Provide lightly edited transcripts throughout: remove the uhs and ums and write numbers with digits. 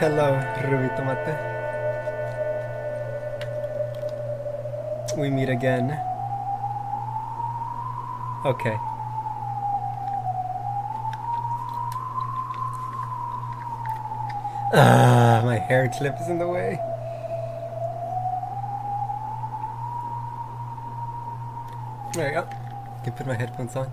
Hello, Ruby Tomate. We meet again. Okay. My hair clip is in the way. There you go. I can put my headphones on.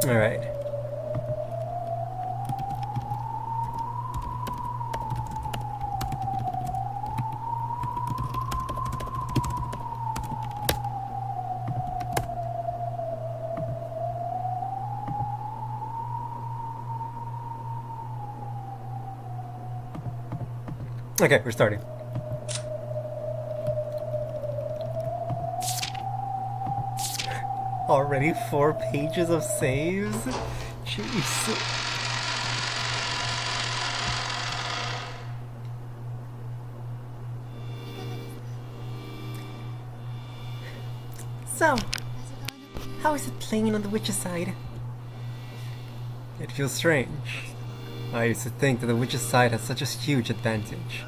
Alright. Okay, we're starting. Already 4 pages of saves? Jeez. So, how is it playing on the witch's side? It feels strange. I used to think that the witch's side has such a huge advantage.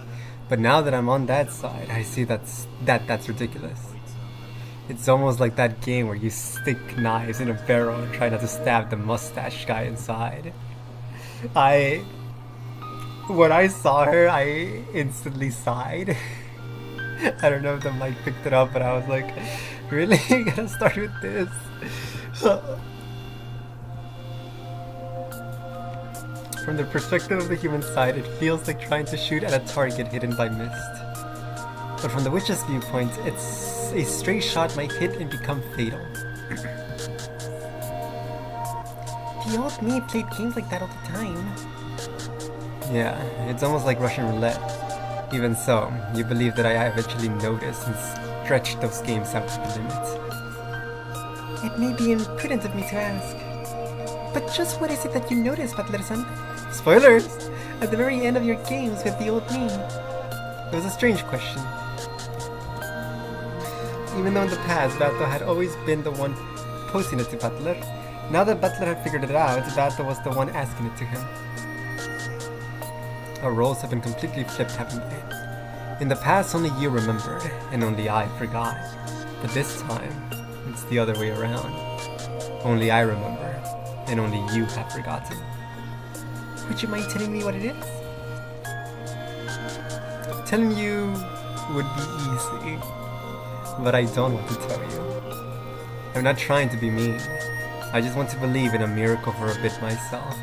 But now that I'm on that side, I see that's ridiculous. It's almost like that game where you stick knives in a barrel and try not to stab the mustache guy inside. When I saw her, I instantly sighed. I don't know if the mic picked it up, but I was like, really? You gotta start with this? From the perspective of the human side, it feels like trying to shoot at a target hidden by mist. But from the witch's viewpoint, it's a stray shot might hit and become fatal. The old me played games like that all the time. Yeah, it's almost like Russian roulette. Even so, you believe that I eventually noticed and stretched those games out to the limit. It may be imprudent of me to ask, but just what is it that you noticed, Butler-san? Spoilers! At the very end of your games with the old me. It was a strange question. Even though in the past, Bato had always been the one posing it to Butler, now that Butler had figured it out, Bato was the one asking it to him. Our roles have been completely flipped, haven't they? In the past, only you remembered, and only I forgot. But this time, it's the other way around. Only I remember, and only you have forgotten. Would you mind telling me what it is? Telling you would be easy. But I don't want to tell you. I'm not trying to be mean. I just want to believe in a miracle for a bit myself.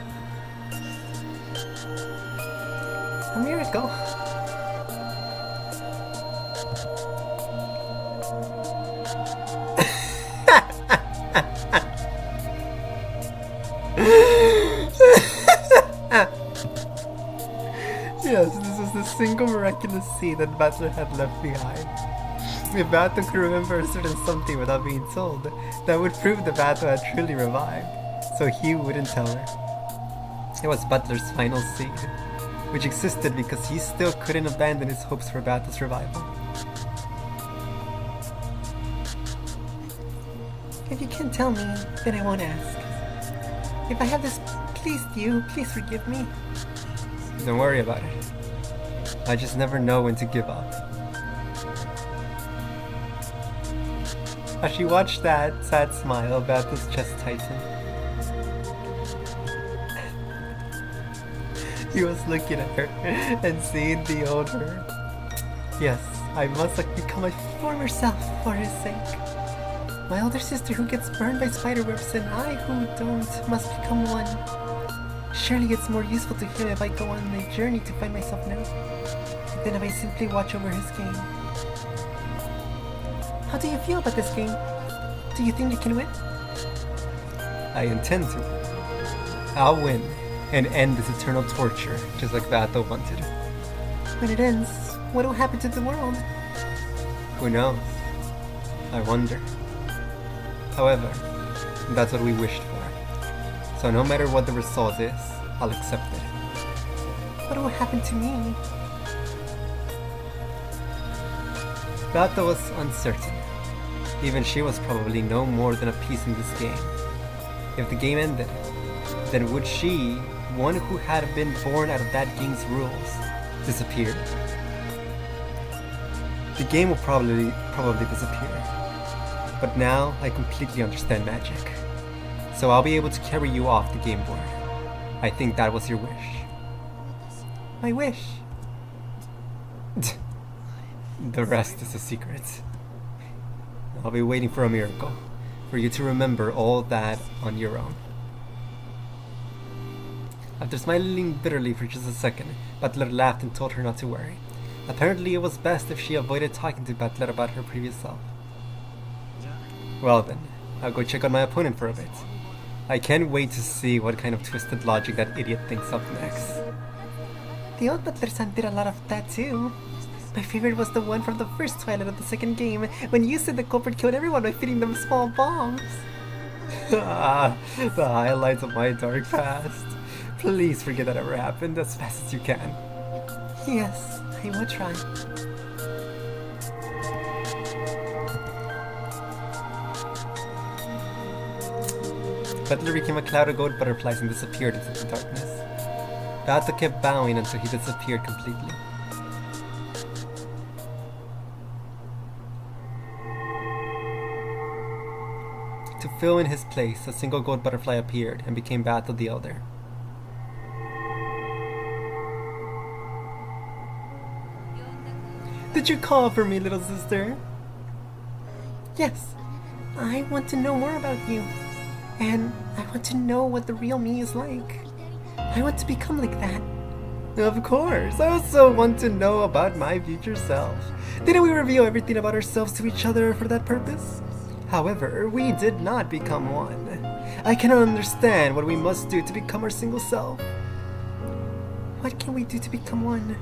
A miracle? Yes, this was the single miraculous seed that Butler had left behind. If Bato could remember a certain something without being told, that would prove that Bato had truly revived, so he wouldn't tell her. It was Butler's final seed, which existed because he still couldn't abandon his hopes for Bato's revival. If you can't tell me, then I won't ask. If I have displeased you, please forgive me. Don't worry about it. I just never know when to give up. As she watched that sad smile, Bato's chest tightened. He was looking at her and seeing the old her. Yes, I must become my former self for his sake. My older sister who gets burned by spiderwebs and I who don't must become one. Surely it's more useful to him if I go on a journey to find myself now, than if I simply watch over his game. How do you feel about this game? Do you think you can win? I intend to. I'll win and end this eternal torture, just like Bato wanted. When it ends, what will happen to the world? Who knows? I wonder. However, that's what we wished for. So no matter what the result is, I'll accept it. What will happen to me? Beata was uncertain. Even she was probably no more than a piece in this game. If the game ended, then would she, one who had been born out of that game's rules, disappear? The game will probably disappear. But now I completely understand magic. So I'll be able to carry you off the game board. I think that was your wish. My wish? The rest is a secret. I'll be waiting for a miracle, for you to remember all that on your own. After smiling bitterly for just a second, Butler laughed and told her not to worry. Apparently it was best if she avoided talking to Butler about her previous self. Well then, I'll go check on my opponent for a bit. I can't wait to see what kind of twisted logic that idiot thinks up next. The old Butler-san did a lot of that too. My favorite was the one from the first Twilight of the second game, when you said the culprit killed everyone by feeding them small bombs. The highlights of my dark past. Please forget that ever happened as fast as you can. Yes, I will try. Butler became a cloud of gold butterflies and disappeared into the darkness. Beato kept bowing until he disappeared completely. To fill in his place, a single gold butterfly appeared and became Beato the Elder. Did you call for me, little sister? Yes. I want to know more about you. And I want to know what the real me is like. I want to become like that. Of course. I also want to know about my future self. Didn't we reveal everything about ourselves to each other for that purpose? However, we did not become one. I cannot understand what we must do to become our single self. What can we do to become one?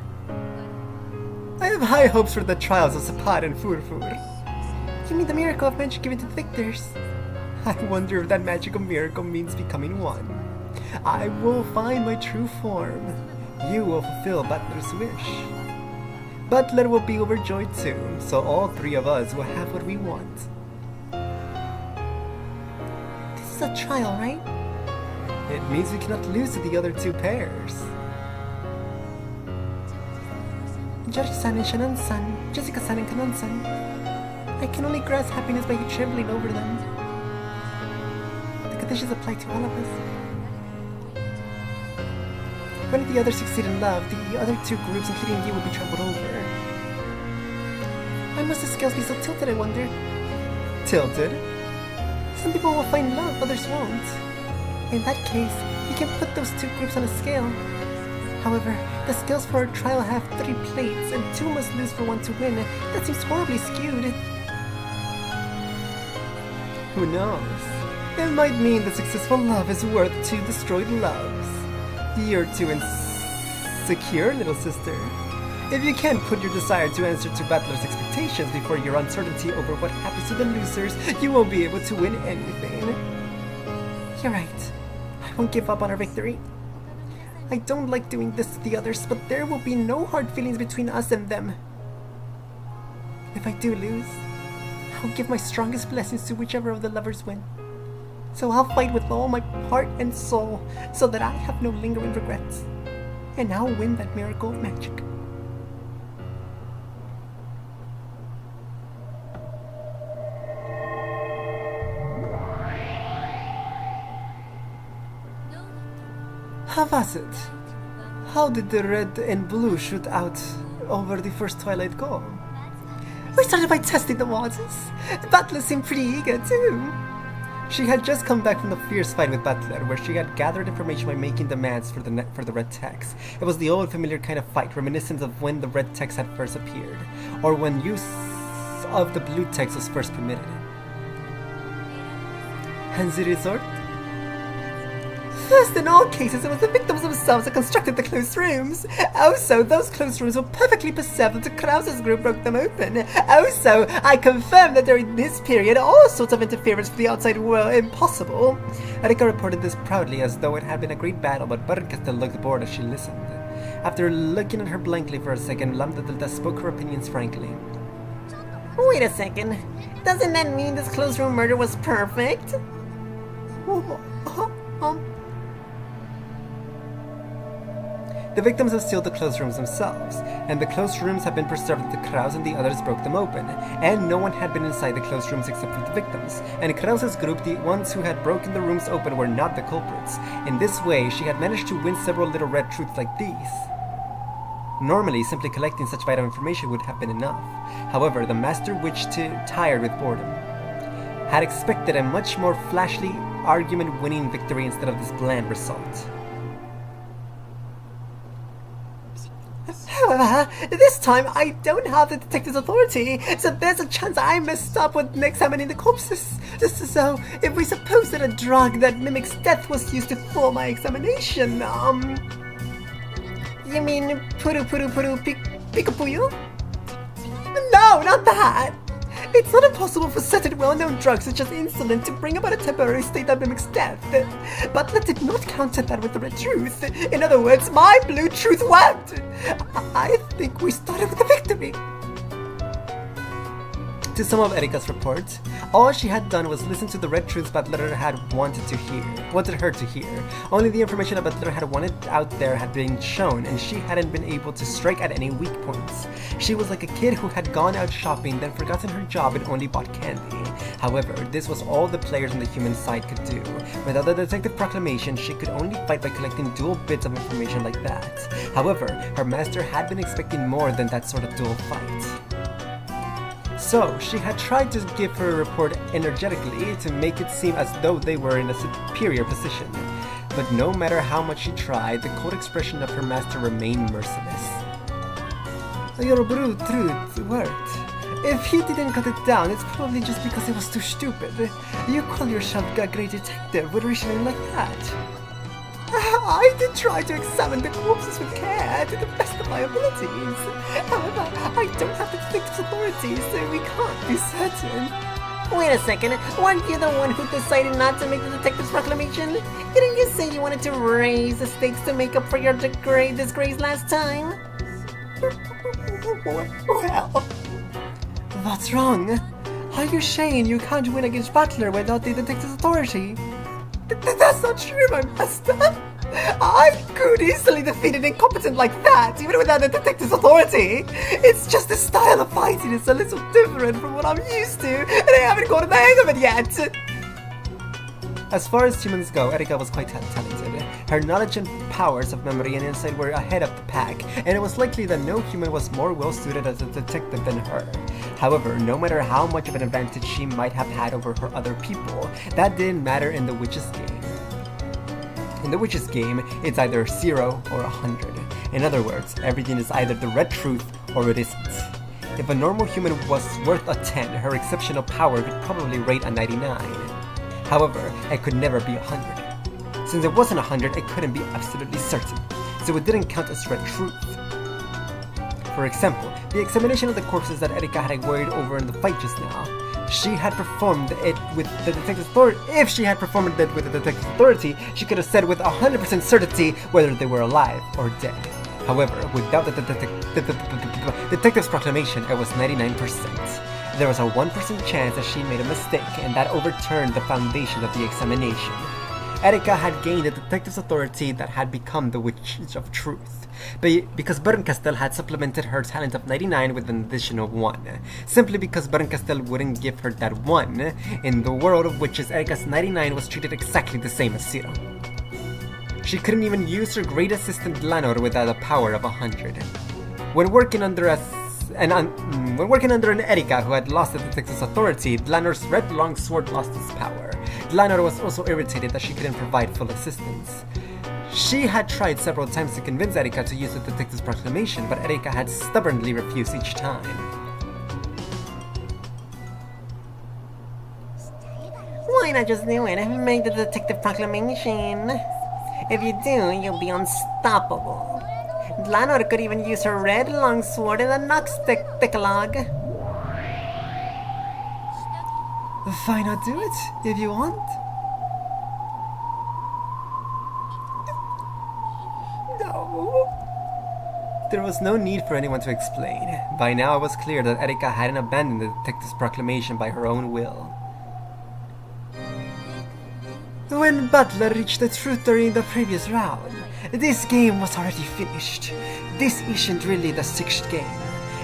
I have high hopes for the trials of Sapat and Furfur. You mean the miracle of magic given to the victors? I wonder if that magical miracle means becoming one. I will find my true form. You will fulfill Butler's wish. Butler will be overjoyed too, so all three of us will have what we want. This is a trial, right? It means we cannot lose to the other two pairs. George-san and Shannon-san, Jessica-san and Kanan-san. I can only grasp happiness by you trembling over them. The conditions apply to all of us. When the others succeed in love, the other two groups, including you, will be trampled over. Why must the scales be so tilted, I wonder? Tilted? Some people will find love, others won't. In that case, you can put those two groups on a scale. However, the scales for our trial have 3 plates, and 2 must lose for 1 to win. That seems horribly skewed. Who knows? It might mean that successful love is worth 2 destroyed loves. You're too insecure, little sister. If you can't put your desire to answer to Butler's expectations before your uncertainty over what happens to the losers, you won't be able to win anything. You're right. I won't give up on our victory. I don't like doing this to the others, but there will be no hard feelings between us and them. If I do lose, I'll give my strongest blessings to whichever of the lovers win. So I'll fight with all my heart and soul, so that I have no lingering regrets. And I'll win that miracle of magic. How was it? How did the red and blue shoot out over the first Twilight go? We started by testing the waters. Butler seemed pretty eager too. She had just come back from the fierce fight with Butler, where she had gathered information by making demands for the red text. It was the old familiar kind of fight, reminiscent of when the red text had first appeared, or when use of the blue text was first permitted. And the result? First, in all cases, it was the victims themselves that constructed the closed rooms. Also, those closed rooms were perfectly preserved until Krause's group broke them open. Also, I confirm that during this period, all sorts of interference from the outside were impossible. Erika reported this proudly, as though it had been a great battle, but Berka still looked bored as she listened. After looking at her blankly for a second, Lambda Delta spoke her opinions frankly. Wait a second. Doesn't that mean this closed room murder was perfect? The victims have sealed the closed rooms themselves, and the closed rooms have been preserved that Kraus and the others broke them open, and no one had been inside the closed rooms except for the victims, and in Kraus's group, the ones who had broken the rooms open were not the culprits. In this way, she had managed to win several little red truths like these. Normally, simply collecting such vital information would have been enough. However, the Master Witch, tired with boredom, had expected a much more flashy, argument-winning victory instead of this bland result. However, this time I don't have the detective's authority, so there's a chance I messed up with examining the corpses. So, if we suppose that a drug that mimics death was used for my examination, you mean pikapuyo? No, not that! It's not impossible for certain well-known drugs such as insulin to bring about a temporary state that mimics death. Butler did not counter that with the red truth. In other words, my blue truth worked! I think we started with a victory. To sum up Erika's report, all she had done was listen to the red truths Butler had wanted her to hear. Only the information that Butler had wanted out there had been shown, and she hadn't been able to strike at any weak points. She was like a kid who had gone out shopping, then forgotten her job and only bought candy. However, this was all the players on the human side could do. Without the detective proclamation, she could only fight by collecting dual bits of information like that. However, her master had been expecting more than that sort of dual fight. So, she had tried to give her report energetically to make it seem as though they were in a superior position. But no matter how much she tried, the cold expression of her master remained merciless. Your brute truth worked. If he didn't cut it down, it's probably just because it was too stupid. You call yourself a great detective with reasoning like that. I did try to examine the corpses with care to the best of my abilities. However, I don't have the detective's authority, so we can't be certain. Wait a second, weren't you the one who decided not to make the detective's proclamation? Didn't you say you wanted to raise the stakes to make up for your disgrace last time? Well, what's wrong? Are you saying you can't win against Butler without the detective's authority? That's not true, my master. I could easily defeat an incompetent like that, even without the detective's authority. It's just the style of fighting is a little different from what I'm used to, and I haven't gotten the hang of it yet. As far as humans go, Erika was quite talented. Her knowledge and powers of memory and insight were ahead of the pack, and it was likely that no human was more well-suited as a detective than her. However, no matter how much of an advantage she might have had over her other people, that didn't matter in the witch's game. In the witch's game, it's either 0 or 100. In other words, everything is either the red truth or it isn't. If a normal human was worth a 10, her exceptional power could probably rate a 99. However, it could never be 100. Since it wasn't 100, it couldn't be absolutely certain, so it didn't count as red truth. For example, the examination of the corpses that Erika had worried over in the fight just now, she had performed it with the detective's authority. If she had performed it with the detective's authority, she could have said with 100% certainty whether they were alive or dead. However, without the detective's proclamation, it was 99%. There was a 1% chance that she made a mistake, and that overturned the foundation of the examination. Erika had gained the detective's authority that had become the Witch of Truth, because Bernkastel had supplemented her talent of 99 with an additional 1. Simply because Bernkastel wouldn't give her that 1, in the world of witches, Erika's 99 was treated exactly the same as 0. She couldn't even use her great assistant Lanor without a power of 100. When working under an Erika who had lost the detective's authority, Dlanor's red longsword lost its power. Dlanor was also irritated that she couldn't provide full assistance. She had tried several times to convince Erika to use the detective's proclamation, but Erika had stubbornly refused each time. Why not just do it and make the detective proclamation? If you do, you'll be unstoppable. Dlanor could even use her red longsword in the Nox Decalogue. Why not do it, if you want? No. There was no need for anyone to explain. By now it was clear that Erika hadn't abandoned the detective's proclamation by her own will. When Butler reached the truth during the previous round, this game was already finished. This isn't really the 6th game.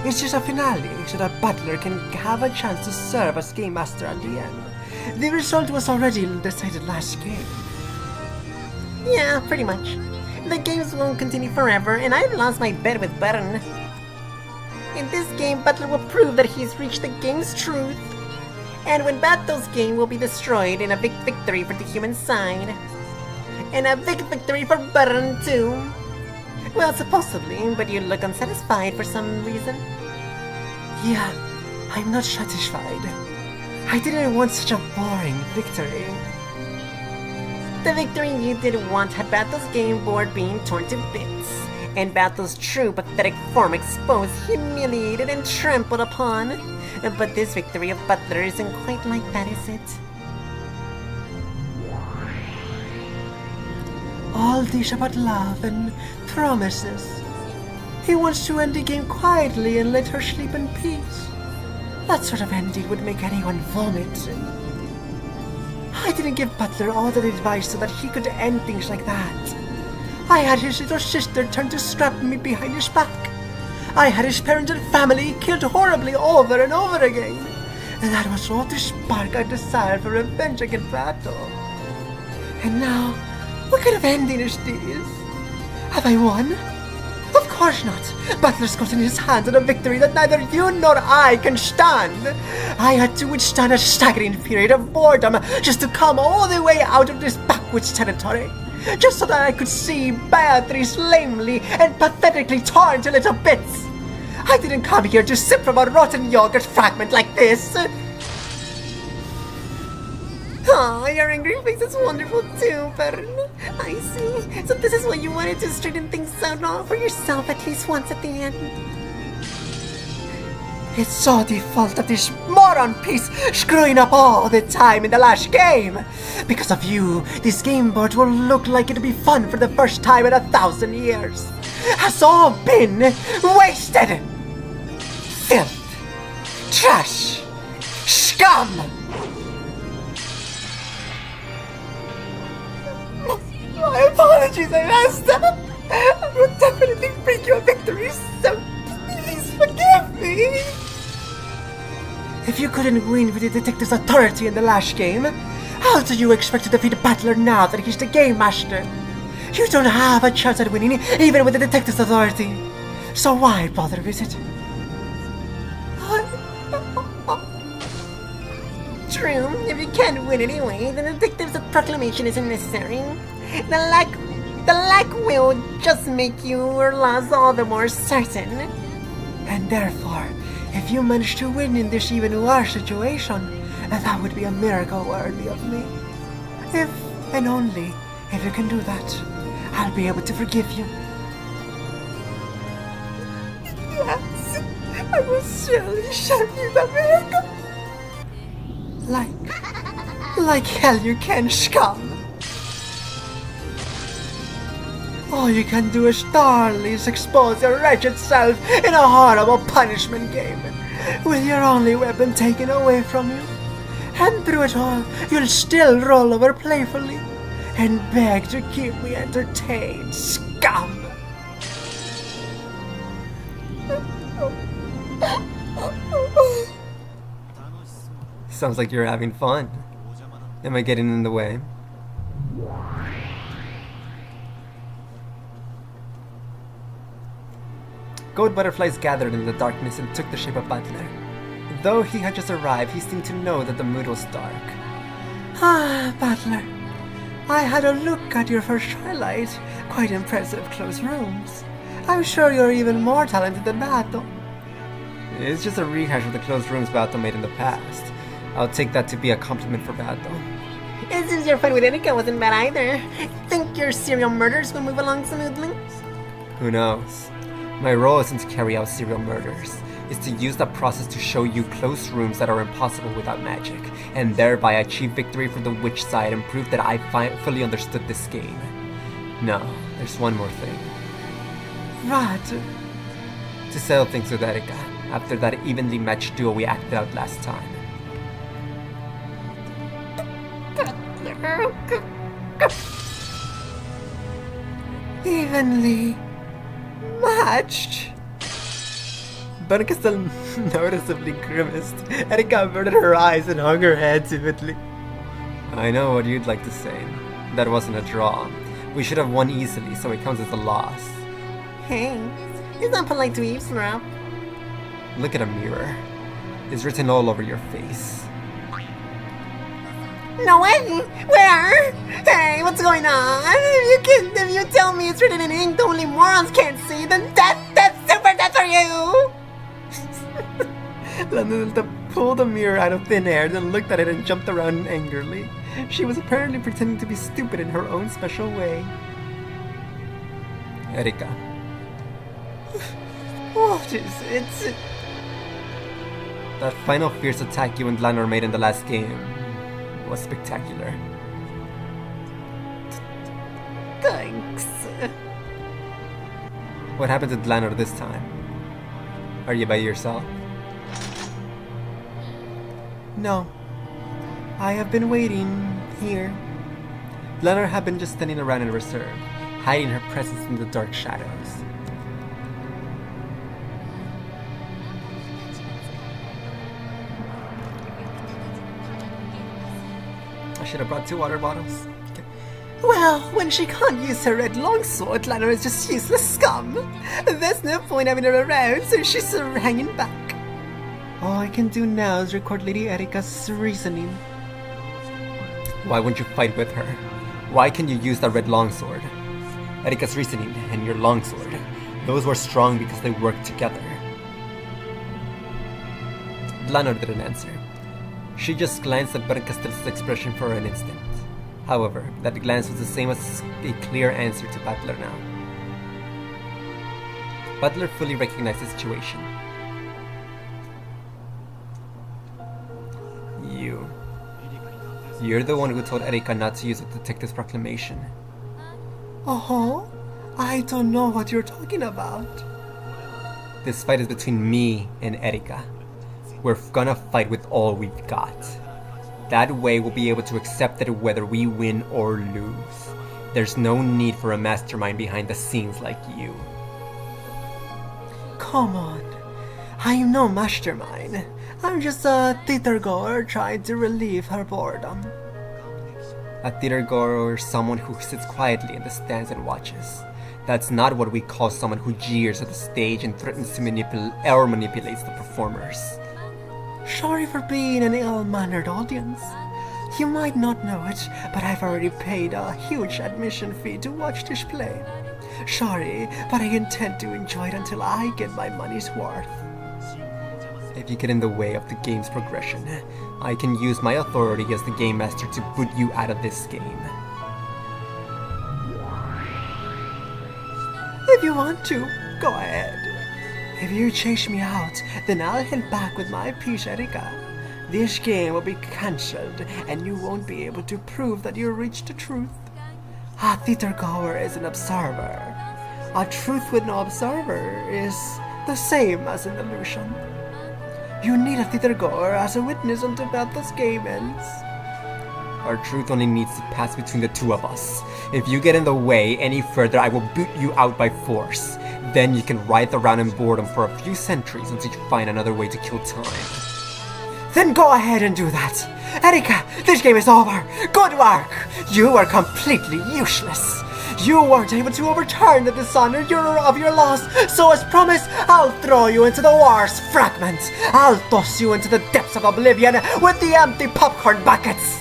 It's just a finale, so that Butler can have a chance to serve as Game Master at the end. The result was already decided last game. Yeah, pretty much. The games won't continue forever, and I've lost my bet with Button. In this game, Butler will prove that he's reached the game's truth. And when Battl's game will be destroyed in a big victory for the human side. And a big victory for Button, too. Well, supposedly, but you look unsatisfied for some reason. Yeah, I'm not satisfied. I didn't want such a boring victory. The victory you did want had Battle's game board being torn to bits, and Battle's true pathetic form exposed, humiliated, and trampled upon. But this victory of Butler isn't quite like that, is it? All this about love and promises. He wants to end the game quietly and let her sleep in peace. That sort of ending would make anyone vomit. I didn't give Butler all that advice so that he could end things like that. I had his little sister turn to scrap me behind his back. I had his parents and family killed horribly over and over again. And that was all to spark a desire for revenge against Battle. And now, what kind of ending is this? Have I won? Of course not. Butler's got in his hands on a victory that neither you nor I can stand. I had to withstand a staggering period of boredom just to come all the way out of this backwoods territory. Just so that I could see Beatrice lamely and pathetically torn to little bits. I didn't come here to sip from a rotten yogurt fragment like this. Aw, your angry face is wonderful too, Bern. I see. So this is why you wanted to straighten things out for yourself at least once at the end. It's all the fault of this moron piece screwing up all the time in the last game. Because of you, this game board will look like it'll be fun for the first time in 1,000 years. Has all been wasted. Filth. Trash. Scum. My apologies, I messed up. I will definitely bring you a victory, so please forgive me. If you couldn't win with the detective's authority in the last game, how do you expect to defeat Battler now that he's the game master? You don't have a chance at winning even with the detective's authority. So why bother with it? True, if you can't win anyway, then the detective's proclamation isn't necessary. The lack will just make your loss all the more certain. And therefore, if you manage to win in this even worse situation, that would be a miracle worthy of me. If, and only, if you can do that, I'll be able to forgive you. Yes, I will surely show you the miracle. Like hell you can, scum. All you can do is thoroughly expose your wretched self in a horrible punishment game, with your only weapon taken away from you. And through it all, you'll still roll over playfully and beg to keep me entertained, scum! Sounds like you're having fun. Am I getting in the way? Gold butterflies gathered in the darkness and took the shape of Butler. Though he had just arrived, he seemed to know that the mood was dark. Ah, Butler. I had a look at your first twilight. Quite impressive close rooms. I'm sure you're even more talented than Battle. It's just a rehash of the closed rooms Battle made in the past. I'll take that to be a compliment for Battle. And since your fight with Erika wasn't bad either, think your serial murders will move along smoothly? Who knows? My role isn't to carry out serial murders. It's to use that process to show you closed rooms that are impossible without magic, and thereby achieve victory for the witch side and prove that I fully understood this game. No, there's one more thing. What? to settle things with Erika after that evenly matched duo we acted out last time. Evenly matched? Veronica still noticeably grimaced. Erika averted her eyes and hung her head timidly. I know what you'd like to say. That wasn't a draw. We should have won easily, so it counts as a loss. Hey, it's not polite to eavesdrop. Look at a mirror. It's written all over your face. No way! Where? Hey, what's going on? If you tell me it's written in ink that only morons can't see, then that's super, that's for you! Lanilda pulled the mirror out of thin air, then looked at it and jumped around angrily. She was apparently pretending to be stupid in her own special way. Erika. What is it? That final fierce attack you and Lanor made in the last game was spectacular. Thanks. What happened to Lanor this time? Are you by yourself? No. I have been waiting here. Lanor had been just standing around in reserve, hiding her presence in the dark shadows. I should have brought 2 water bottles. Okay. Well, when she can't use her red longsword, Lanor is just useless scum. There's no point having her around, so she's hanging back. All I can do now is record Lady Erika's reasoning. Why won't you fight with her? Why can you use that red longsword? Erika's reasoning and your longsword, those were strong because they worked together. Lanor didn't answer. She just glanced at Bernkastel's expression for an instant. However, that glance was the same as a clear answer to Butler now. Butler fully recognized the situation. You're the one who told Erika not to use the detective's proclamation. Uh-huh? I don't know what you're talking about. This fight is between me and Erika. We're gonna fight with all we've got. That way we'll be able to accept it whether we win or lose. There's no need for a mastermind behind the scenes like you. Come on. I'm no mastermind. I'm just a theater-goer trying to relieve her boredom. A theater-goer or someone who sits quietly in the stands and watches. That's not what we call someone who jeers at the stage and threatens to manipulates the performers. Sorry for being an ill-mannered audience. You might not know it, but I've already paid a huge admission fee to watch this play. Sorry, but I intend to enjoy it until I get my money's worth. If you get in the way of the game's progression, I can use my authority as the game master to boot you out of this game. If you want to, go ahead. If you chase me out, then I'll head back with my piece, Erika. This game will be cancelled, and you won't be able to prove that you reached the truth. A theater-goer is an observer. A truth with no observer is the same as an illusion. You need a theater-goer as a witness until this game ends. Our truth only needs to pass between the two of us. If you get in the way any further, I will boot you out by force. Then you can writhe around in boredom for a few centuries until you find another way to kill time. Then go ahead and do that. Erika, this game is over. Good work. You are completely useless. You weren't able to overturn the dishonor of your loss, so as promised, I'll throw you into the war's fragments. I'll toss you into the depths of oblivion with the empty popcorn buckets.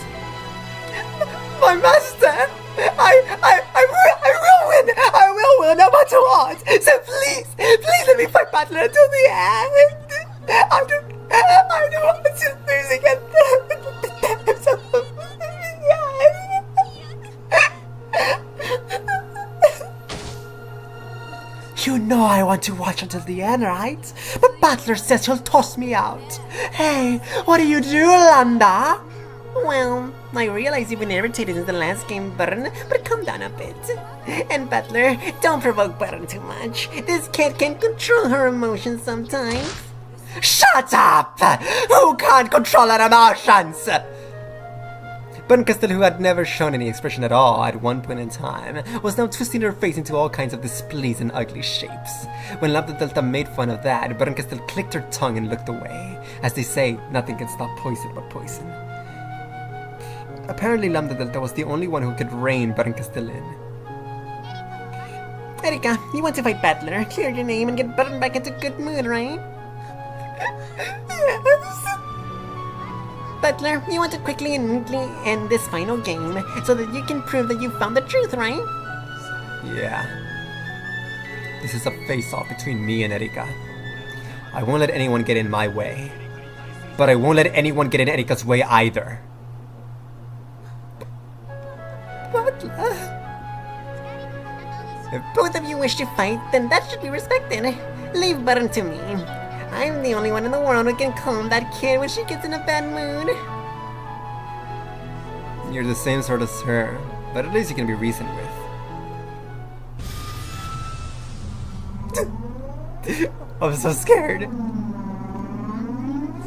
My master, I will win no matter what. So please let me fight Butler until the end. I don't want to lose again. You know I want to watch until the end, right? But Butler says he'll toss me out. Hey, what do you do, Landa? Well, I realize you've been irritated in the last game, Button, but calm down a bit. And Butler, don't provoke Button too much. This kid can control her emotions sometimes. Shut up! Who can't control her emotions? Buncastle, who had never shown any expression at all at one point in time, was now twisting her face into all kinds of displeased and ugly shapes. When Lambda Delta made fun of that, Buncastle clicked her tongue and looked away. As they say, nothing can stop poison but poison. Apparently Lambda Delta was the only one who could rein Buncastle in. Erika, you want to fight Butler, clear your name, and get Button back into good mood, right? Yes. Butler, you want to quickly and neatly end this final game so that you can prove that you found the truth, right? Yeah. This is a face-off between me and Erika. I won't let anyone get in my way. But I won't let anyone get in Erika's way either. Butler. If both of you wish to fight, then that should be respected. Leave Button to me. I'm the only one in the world who can calm that kid when she gets in a bad mood. You're the same sort as her, but at least you can be reasoned with. I'm so scared.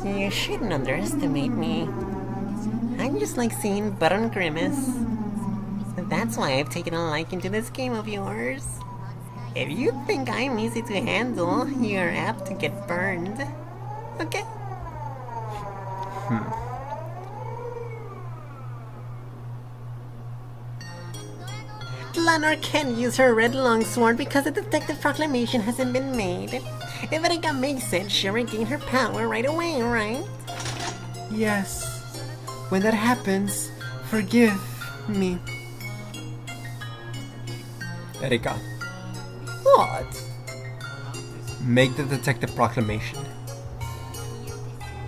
You shouldn't underestimate me. I just like seeing Button grimace. That's why I've taken a liking to this game of yours. If you think I'm easy to handle, you're apt to get burned. Okay? Lanor can't use her red longsword because the detective proclamation hasn't been made. If Erika makes it, she'll regain her power right away, right? Yes. When that happens, forgive me. Erika, What? make the detective proclamation.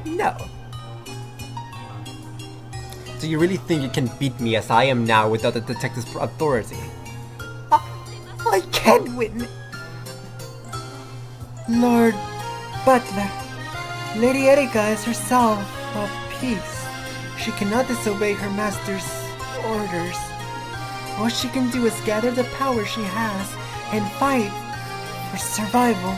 No. Do you really think you can beat me as I am now without the detective's authority? I can win. Lord Butler, Lady Erika is herself a peace. She cannot disobey her master's orders. All she can do is gather the power she has and fight for survival.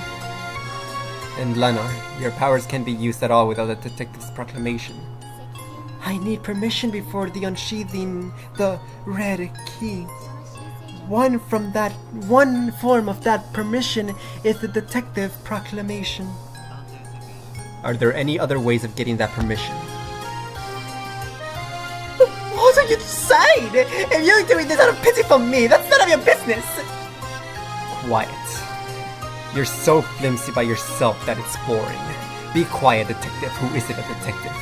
And Lenor, your powers can't be used at all without the detective's proclamation. I need permission before the unsheathing the red key. One form of that permission is the detective proclamation. Are there any other ways of getting that permission? What do you decide? If you're doing this out of pity for me, that's none of your business. Quiet. You're so flimsy by yourself that it's boring. Be quiet, detective. Who isn't a detective?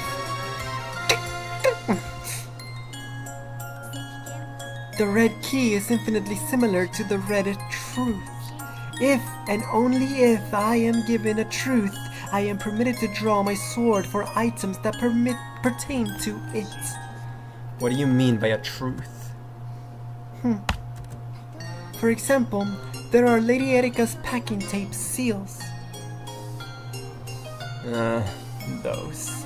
The red key is infinitely similar to the red truth. If and only if I am given a truth, I am permitted to draw my sword for items that pertain to it. What do you mean by a truth? For example, there are Lady Erika's packing tape seals. Those.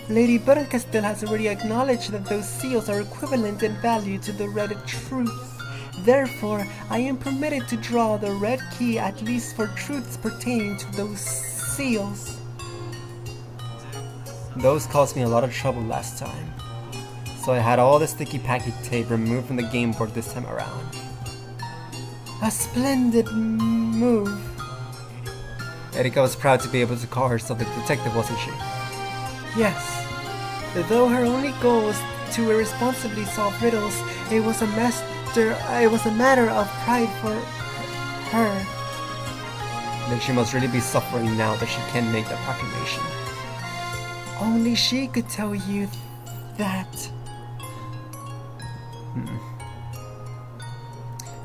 Lady Buncastle has already acknowledged that those seals are equivalent in value to the red truth. Therefore, I am permitted to draw the red key at least for truths pertaining to those seals. Those caused me a lot of trouble last time. So I had all the sticky packing tape removed from the game board this time around. A splendid move. Erika was proud to be able to call herself the detective, wasn't she? Yes. Though her only goal was to irresponsibly solve riddles, it was a matter of pride for her. Then she must really be suffering now that she can't make that proclamation. Only she could tell you that.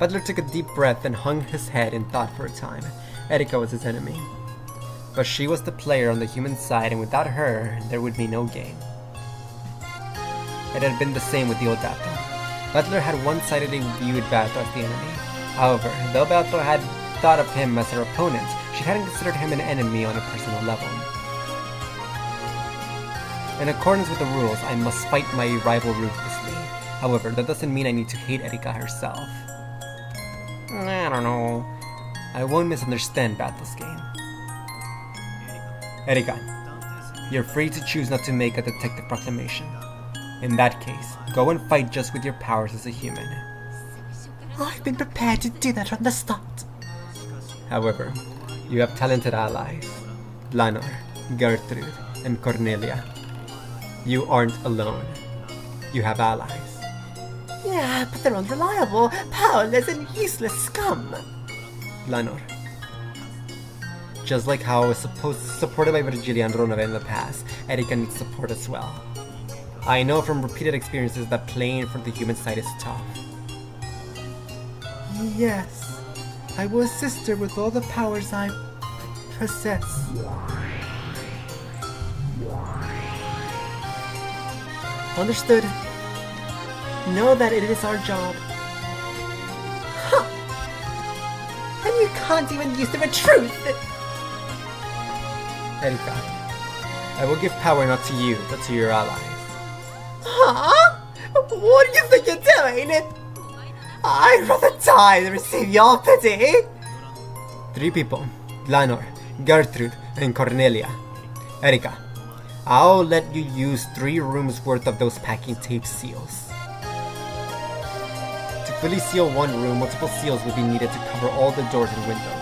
Butler took a deep breath and hung his head in thought for a time. Erika was his enemy. But she was the player on the human side, and without her, there would be no game. It had been the same with the old Bato. Butler had one-sidedly viewed Bato as the enemy. However, though Bato had thought of him as her opponent, she hadn't considered him an enemy on a personal level. In accordance with the rules, I must fight my rival ruthlessly. However, that doesn't mean I need to hate Erika herself. I don't know. I won't misunderstand Battle's game. Erika, you're free to choose not to make a detective proclamation. In that case, go and fight just with your powers as a human. I've been prepared to do that from the start. However, you have talented allies. Lanor, Gertrude, and Cornelia. You aren't alone. You have allies. Yeah, but they're unreliable, powerless, and useless scum. Lanor. Just like how I was supported by Virgilia and Ronove in the past, Erika needs support as well. I know from repeated experiences that playing for the human side is tough. Yes, I will assist her with all the powers I possess. Understood. Know that it is our job. Huh! And you can't even use the truth! Erika, I will give power not to you, but to your allies. Huh? What do you think you're doing? I'd rather die than receive your pity! 3 people, Lanor, Gertrude, and Cornelia. Erika, I'll let you use 3 rooms worth of those packing tape seals. To fully seal one room, multiple seals would be needed to cover all the doors and windows.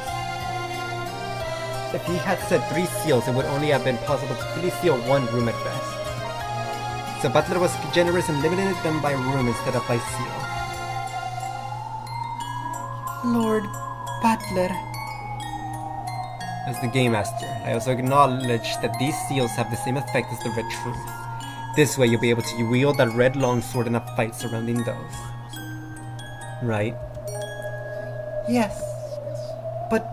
If he had said 3 seals, it would only have been possible to fully seal one room at best. So Butler was generous and limited them by room instead of by seal. Lord Butler. As the Game Master, I also acknowledge that these seals have the same effect as the Red Truth. This way you'll be able to wield that red longsword in a fight surrounding those. Right? Yes. But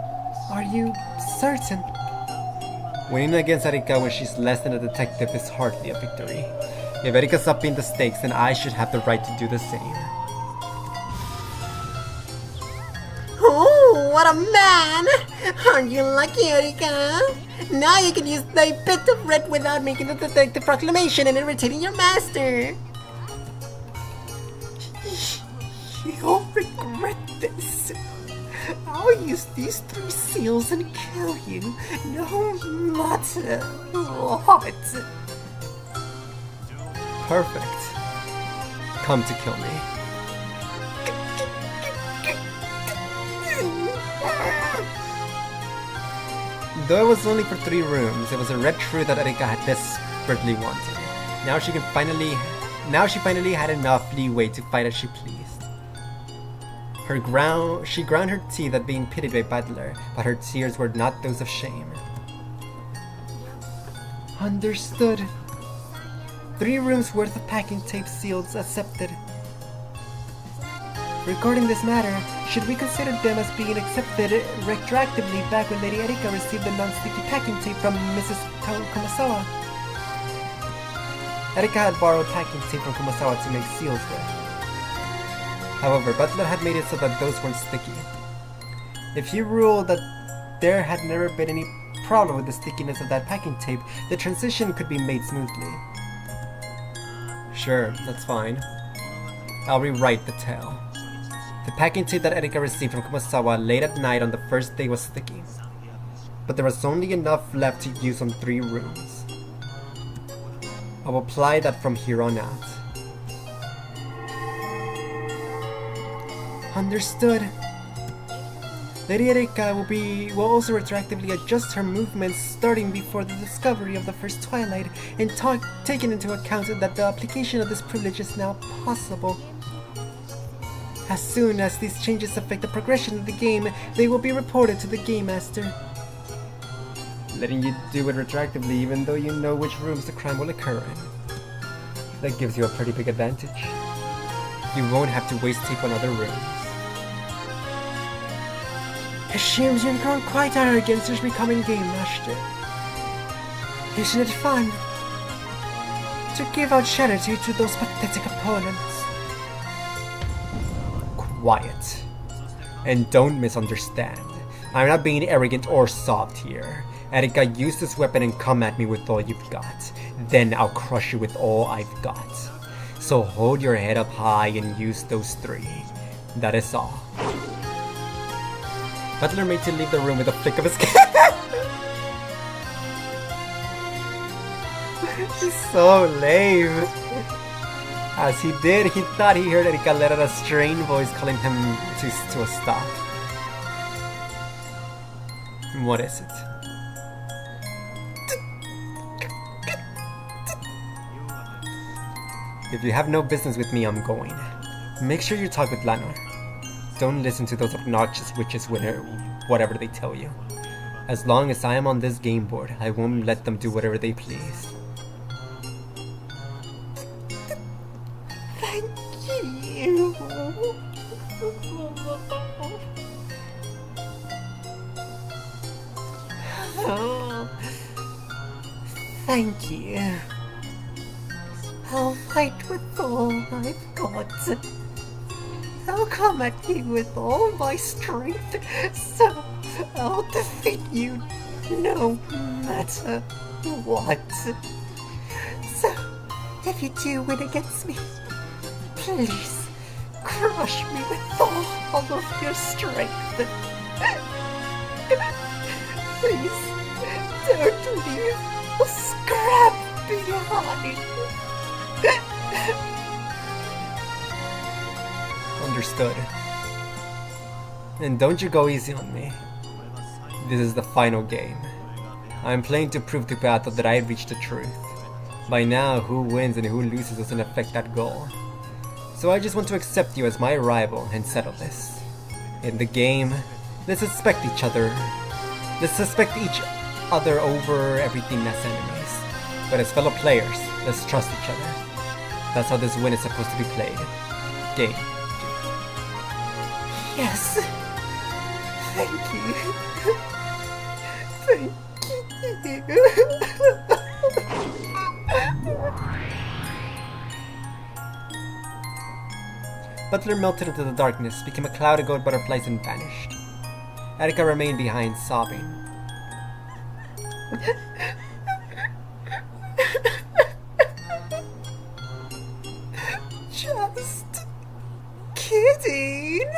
are you certain? Winning against Erika when she's less than a detective is hardly a victory. If Erika's upping the stakes, then I should have the right to do the same. Oh, what a man! Aren't you lucky, Erika? Now you can use the bit of red without making the detective proclamation and irritating your master. You'll regret this. I'll use these 3 seals and kill you, no matter what. Perfect. Come to kill me. Though it was only for 3 rooms, it was a red truth that Erika had desperately wanted. Now she finally had enough leeway to fight as she pleased. She ground her teeth at being pitied by Butler, but her tears were not those of shame. Understood. 3 rooms worth of packing tape seals accepted. Regarding this matter, should we consider them as being accepted retroactively back when Lady Erika received the non-sticky packing tape from Mrs. Kumasawa? Erika had borrowed packing tape from Kumasawa to make seals with. However, Butler had made it so that those weren't sticky. If you ruled that there had never been any problem with the stickiness of that packing tape, the transition could be made smoothly. Sure, that's fine. I'll rewrite the tale. The packing tape that Erika received from Kumasawa late at night on the first day was sticky, but there was only enough left to use on 3 rooms. I'll apply that from here on out. Understood. Lady Erika will also retroactively adjust her movements starting before the discovery of the first twilight and taking into account that the application of this privilege is now possible. As soon as these changes affect the progression of the game, they will be reported to the Game Master. Letting you do it retroactively even though you know which rooms the crime will occur in. That gives you a pretty big advantage. You won't have to waste tape on other rooms. It seems you've grown quite arrogant since becoming Game Master. Isn't it fun to give out charity to those pathetic opponents? Quiet. And don't misunderstand. I'm not being arrogant or soft here. Erika, use this weapon and come at me with all you've got. then I'll crush you with all I've got. So hold your head up high and use those 3. That is all. Butler made to leave the room with a flick of his He's so lame. As he did, he thought he heard Erika let out a strained voice calling him to a stop. What is it? If you have no business with me, I'm going. Make sure you talk with Lanor. Don't listen to those obnoxious witches with whatever they tell you. As long as I am on this game board, I won't let them do whatever they please. Thank you. Oh, thank you. I'll fight with all I've got. I'll come at you with all my strength, so I'll defeat you no matter what. So, if you do win against me, please crush me with all of your strength. Please don't leave a scrap behind. Understood. And don't you go easy on me. This is the final game. I'm playing to prove to Pato that I reached the truth. By now, who wins and who loses doesn't affect that goal. So I just want to accept you as my rival and settle this. In the game, let's suspect each other. Let's suspect each other over everything as enemies. But as fellow players, let's trust each other. That's how this win is supposed to be played. Game. Yes. Thank you. Thank you. Butler melted into the darkness, became a cloud of gold butterflies and vanished. Erika remained behind, sobbing. Just kidding.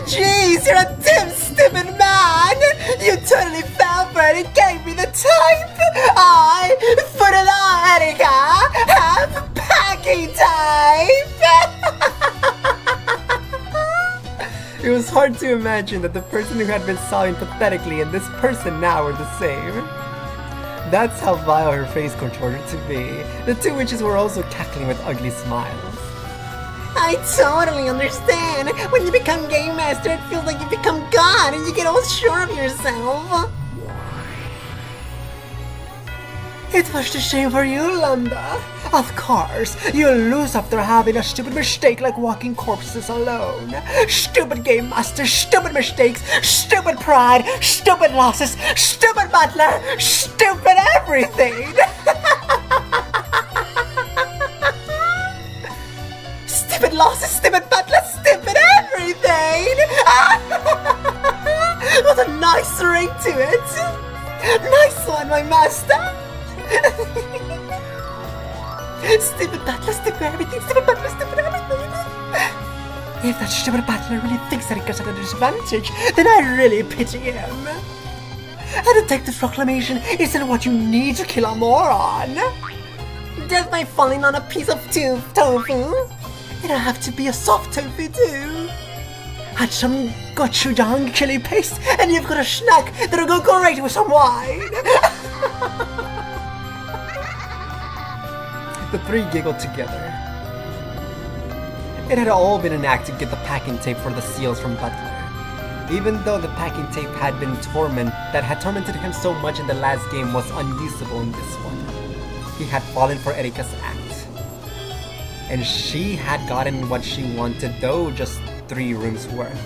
Jeez, you're a damn stupid man! You totally fell for it and gave me the type! I, for the law, Erika, have packing type! It was hard to imagine that the person who had been sobbing pathetically and this person now were the same. That's how vile her face contorted to be. The two witches were also cackling with ugly smiles. I totally understand. When you become Game Master, it feels like you become God and you get all sure of yourself. It was a shame for you, Lunda. Of course, you'll lose after having a stupid mistake like walking corpses alone. Stupid Game Master, stupid mistakes, stupid pride, stupid losses, stupid butler, stupid everything. Stupid losses, stupid butler, stupid everything! What a nice ring to it! Nice one, my master! Stupid butler, stupid everything, stupid butler, stupid everything! If that stupid butler really thinks that he gets at a disadvantage, then I really pity him. A detective proclamation isn't what you need to kill a moron. Death by falling on a piece of tofu. It'll have to be a soft tofu too. Add some gochujang chili paste and you've got a snack that'll go great with some wine. The three giggled together. It had all been an act to get the packing tape for the seals from Butler. Even though the packing tape had tormented him so much in the last game was unusable in this one. He had fallen for Erika's act. And she had gotten what she wanted, though just 3 rooms worth.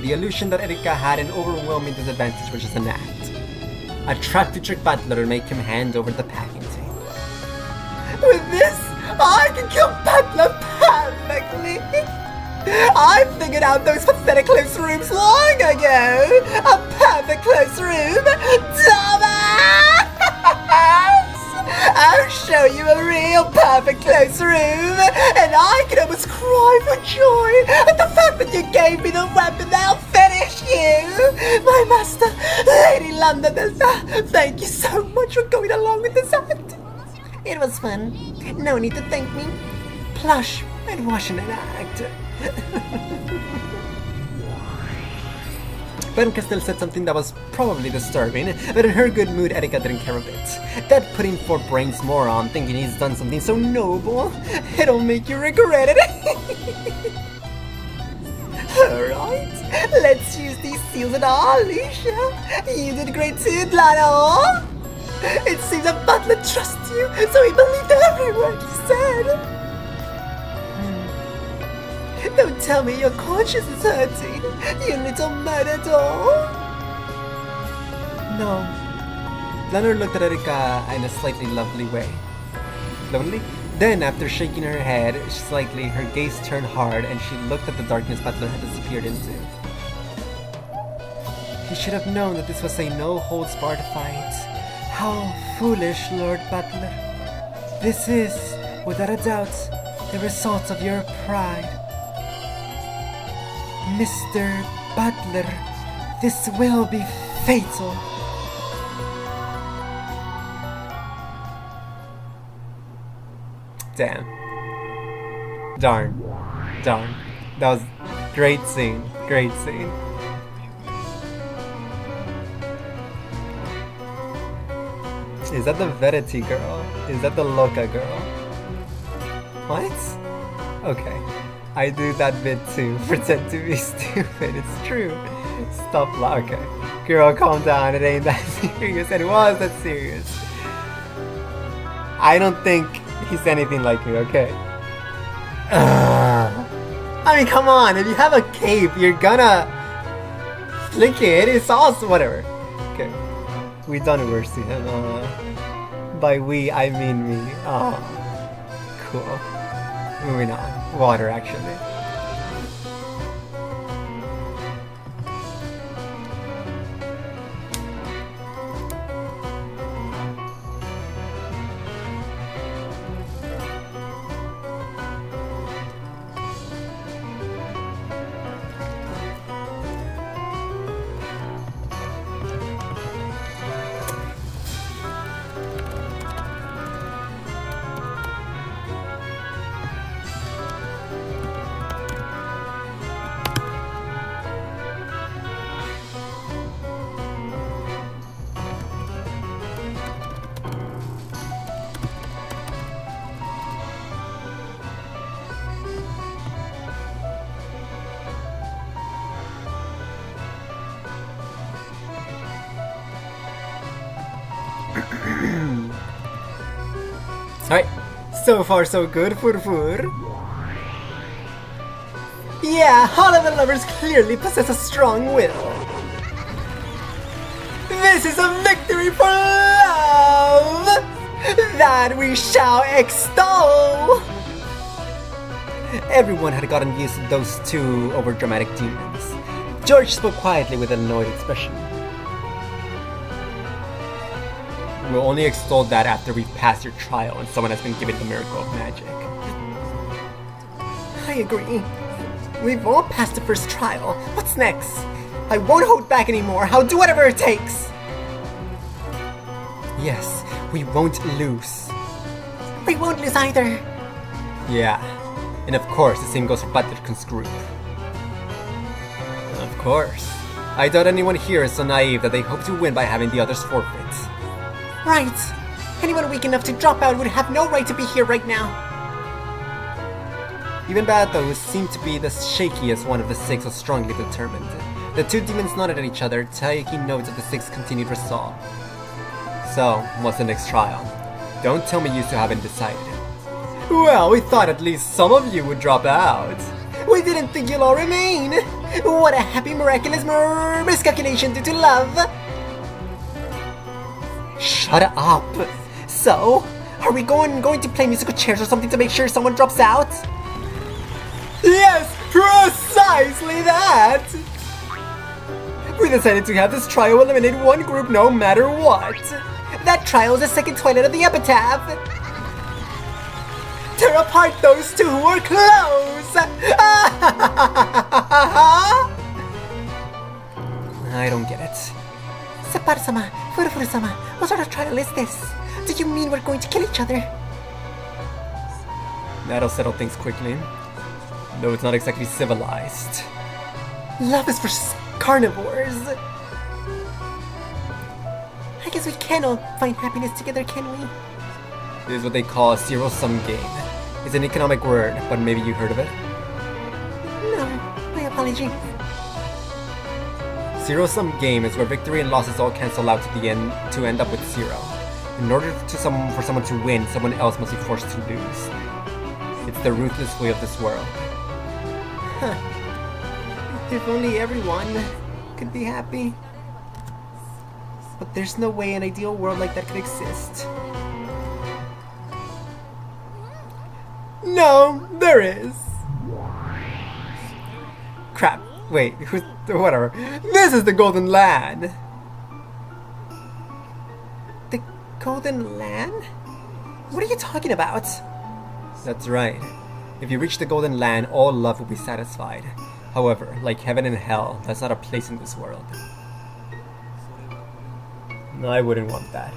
The illusion that Erika had an overwhelming disadvantage was just an act. A trap to trick Butler and make him hand over the packing tape. With this, I can kill Butler perfectly! I figured out those pathetic close rooms long ago! A perfect close room! Dumbass! I'll show you a real perfect close room! And I can almost cry for joy at the fact that you gave me the weapon that'll finish you! My master, Lady London, thank you so much for going along with this act! It was fun. No need to thank me. Plush, it wasn't an act. Bernka still said something that was probably disturbing, but in her good mood, Erika didn't care a bit. That putting 4 brains more on, thinking he's done something so noble, it'll make you regret it. Alright, let's use these seals and all, Alicia. You did great too, Lano. It seems that Butler trusts you, so he believed every word you said. Don't tell me your conscience is hurting, you little murder doll. No. Leonard looked at Erika in a slightly lovely way. Lonely? Then, after shaking her head slightly, her gaze turned hard and she looked at the darkness Butler had disappeared into. He should have known that this was a no-holds-barred fight. How foolish, Lord Butler. This is, without a doubt, the result of your pride. Mr. Butler, this will be fatal. Damn. Darn. That was great scene. Great scene. Is that the Verity girl? Is that the Loca girl? What? Okay. I do that bit too. Pretend to be stupid. It's true. Stop. Okay. Girl, calm down. It ain't that serious. And it was that serious. I don't think he's anything like me, okay? I mean, come on. If you have a cape, you're gonna flick it. It's awesome. Whatever. Okay. We done worse to him. By we, I mean me. Oh. Cool. Moving on. Water, actually. Alright, so far so good, fur. Yeah, all of the lovers clearly possess a strong will. This is a victory for love that we shall extol. Everyone had gotten used to those two overdramatic demons. George spoke quietly with an annoyed expression. We'll only extol that after we've passed your trial and someone has been given the miracle of magic. I agree. We've all passed the first trial. What's next? I won't hold back anymore. I'll do whatever it takes. Yes, we won't lose. We won't lose either. Yeah, and of course the same goes for Butler's group. Of course. I doubt anyone here is so naive that they hope to win by having the others forfeit. Right. Anyone weak enough to drop out would have no right to be here right now. Even Bato, who seemed to be the shakiest one of the six, was strongly determined. The two demons nodded at each other, taking note of the six continued resolve. So, what's the next trial? Don't tell me you still haven't decided. Well, we thought at least some of you would drop out. We didn't think you'll all remain. What a happy, miraculous miscalculation due to love. Shut up! So, Are we going to play musical chairs or something to make sure someone drops out? Yes, precisely that! We decided to have this trial eliminate one group no matter what. That trial is the second toilet of the epitaph. Tear apart those two who are close! I don't get it. Sapporo-sama, Furufuru-sama, what sort of trial is this? Do you mean we're going to kill each other? That'll settle things quickly. Though it's not exactly civilized. Love is for carnivores. I guess we can all find happiness together, can we? It is what they call a zero-sum game. It's an economic word, but maybe you heard of it? No, my apology. Zero-sum game is where victory and losses all cancel out to the end to end up with zero. In order for someone to win, someone else must be forced to lose. It's the ruthless way of this world. Huh. If only everyone could be happy. But there's no way an ideal world like that could exist. No, there is. Crap. Wait, whatever. This is the Golden Land! The Golden Land? What are you talking about? That's right. If you reach the Golden Land, all love will be satisfied. However, like heaven and hell, that's not a place in this world. No, I wouldn't want that.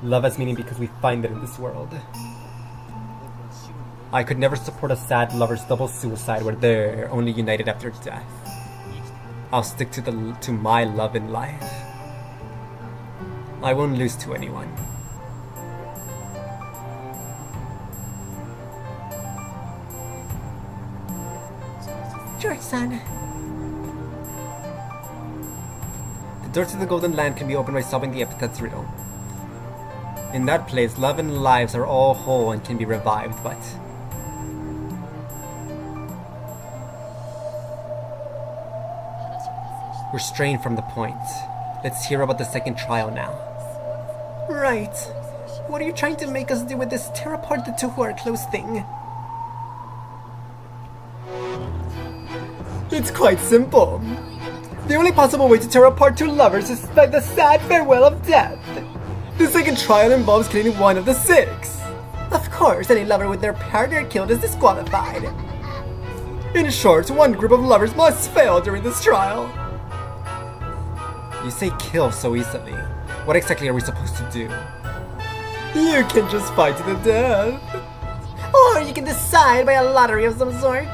Love has meaning because we find it in this world. I could never support a sad lover's double suicide where they're only united after death. I'll stick to my love in life. I won't lose to anyone. George-san. The door to the Golden Land can be opened by solving the epitaph's riddle. In that place, love and lives are all whole and can be revived, but... we're straying from the point. Let's hear about the second trial now. Right. What are you trying to make us do with this tear apart the two who are close thing? It's quite simple. The only possible way to tear apart two lovers is by the sad farewell of death. The second trial involves killing one of the six. Of course, any lover with their partner killed is disqualified. In short, one group of lovers must fail during this trial. You say kill so easily. What exactly are we supposed to do? You can just fight to the death. Or you can decide by a lottery of some sort.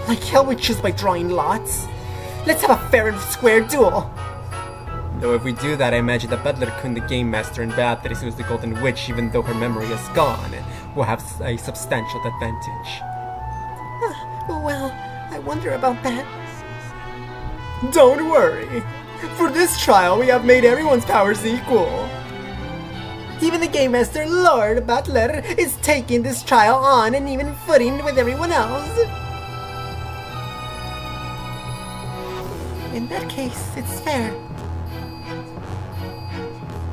Like hell we choose by drawing lots. Let's have a fair and square duel. Though if we do that, I imagine that Butler-kun, the game master, and Beatrice, who is the Golden Witch, even though her memory is gone, will have a substantial advantage. Well, I wonder about that. Don't worry. For this trial, we have made everyone's powers equal. Even the game master, Lord Butler, is taking this trial on an even footing with everyone else. In that case, it's fair.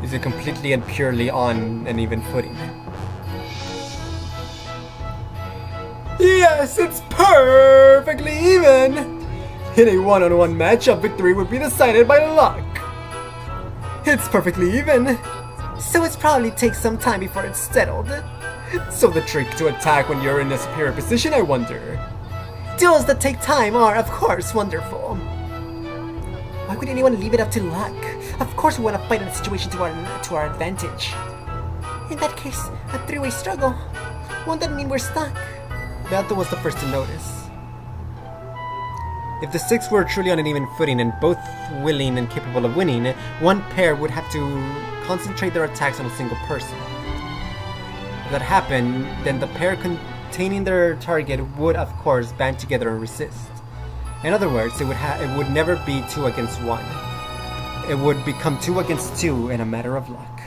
Is it completely and purely on an even footing? Yes, it's perfectly even! In a one-on-one matchup, victory would be decided by luck. It's perfectly even. So it's probably takes some time before it's settled. So the trick to attack when you're in a superior position, I wonder. Duels that take time are, of course, wonderful. Why would anyone leave it up to luck? Of course we want to fight in a situation to our advantage. In that case, a three-way struggle. Won't that mean we're stuck? Beato was the first to notice. If the six were truly on an even footing and both willing and capable of winning, one pair would have to concentrate their attacks on a single person. If that happened, then the pair containing their target would, of course, band together and resist. In other words, it would never be 2 against 1. It would become 2 against 2 in a matter of luck.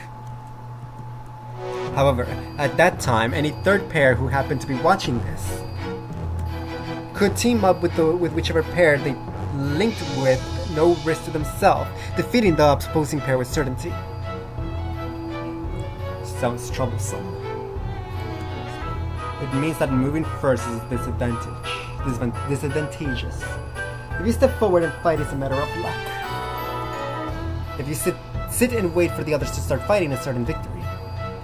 However, at that time, any third pair who happened to be watching this could team up with whichever pair they linked with, no risk to themselves, defeating the opposing pair with certainty. sounds troublesome. It means that moving first is disadvantageous. If you step forward and fight, it's a matter of luck. If you sit and wait for the others to start fighting, it's certain victory.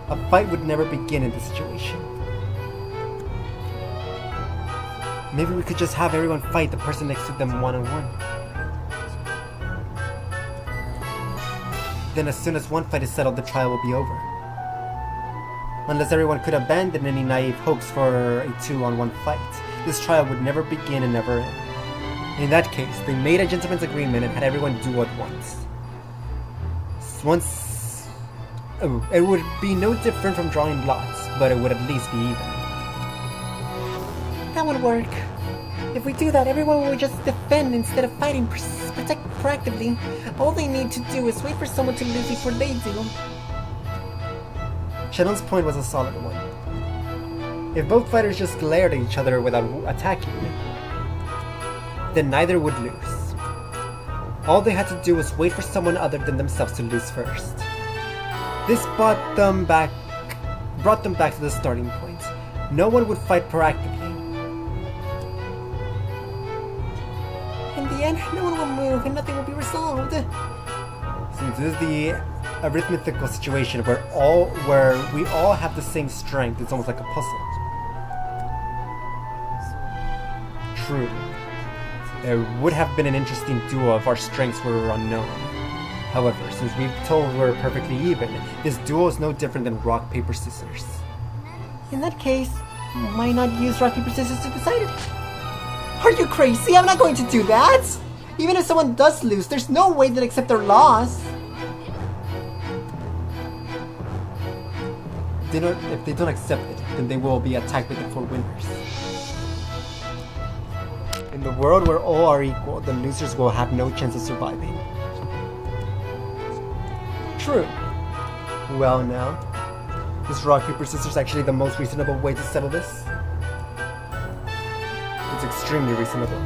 A fight would never begin in this situation. Maybe we could just have everyone fight the person next to them one-on-one. Then as soon as one fight is settled, the trial will be over. Unless everyone could abandon any naive hopes for a 2-on-1 fight, this trial would never begin and never end. In that case, they made a gentleman's agreement and had everyone do it once. It would be no different from drawing lots, but it would at least be even. That would work. If we do that, everyone will just defend instead of fighting, protect proactively. All they need to do is wait for someone to lose before they do. Shannon's point was a solid one. If both fighters just glared at each other without attacking, then neither would lose. All they had to do was wait for someone other than themselves to lose first. This brought them back to the starting point. No one would fight proactively. In the end, no one will move and nothing will be resolved. Since this is the arithmetical situation where we all have the same strength, it's almost like a puzzle. True. It would have been an interesting duo if our strengths were unknown. However, since we've told we're perfectly even, this duo is no different than rock, paper, scissors. In that case, why not use rock, paper, scissors to decide it? Are you crazy? I'm not going to do that! Even if someone does lose, there's no way they'll accept their loss. If they don't accept it, then they will be attacked by the 4 winners. In the world where all are equal, the losers will have no chance of surviving. True. Well now, is rock, paper, scissors actually the most reasonable way to settle this? It's extremely reasonable.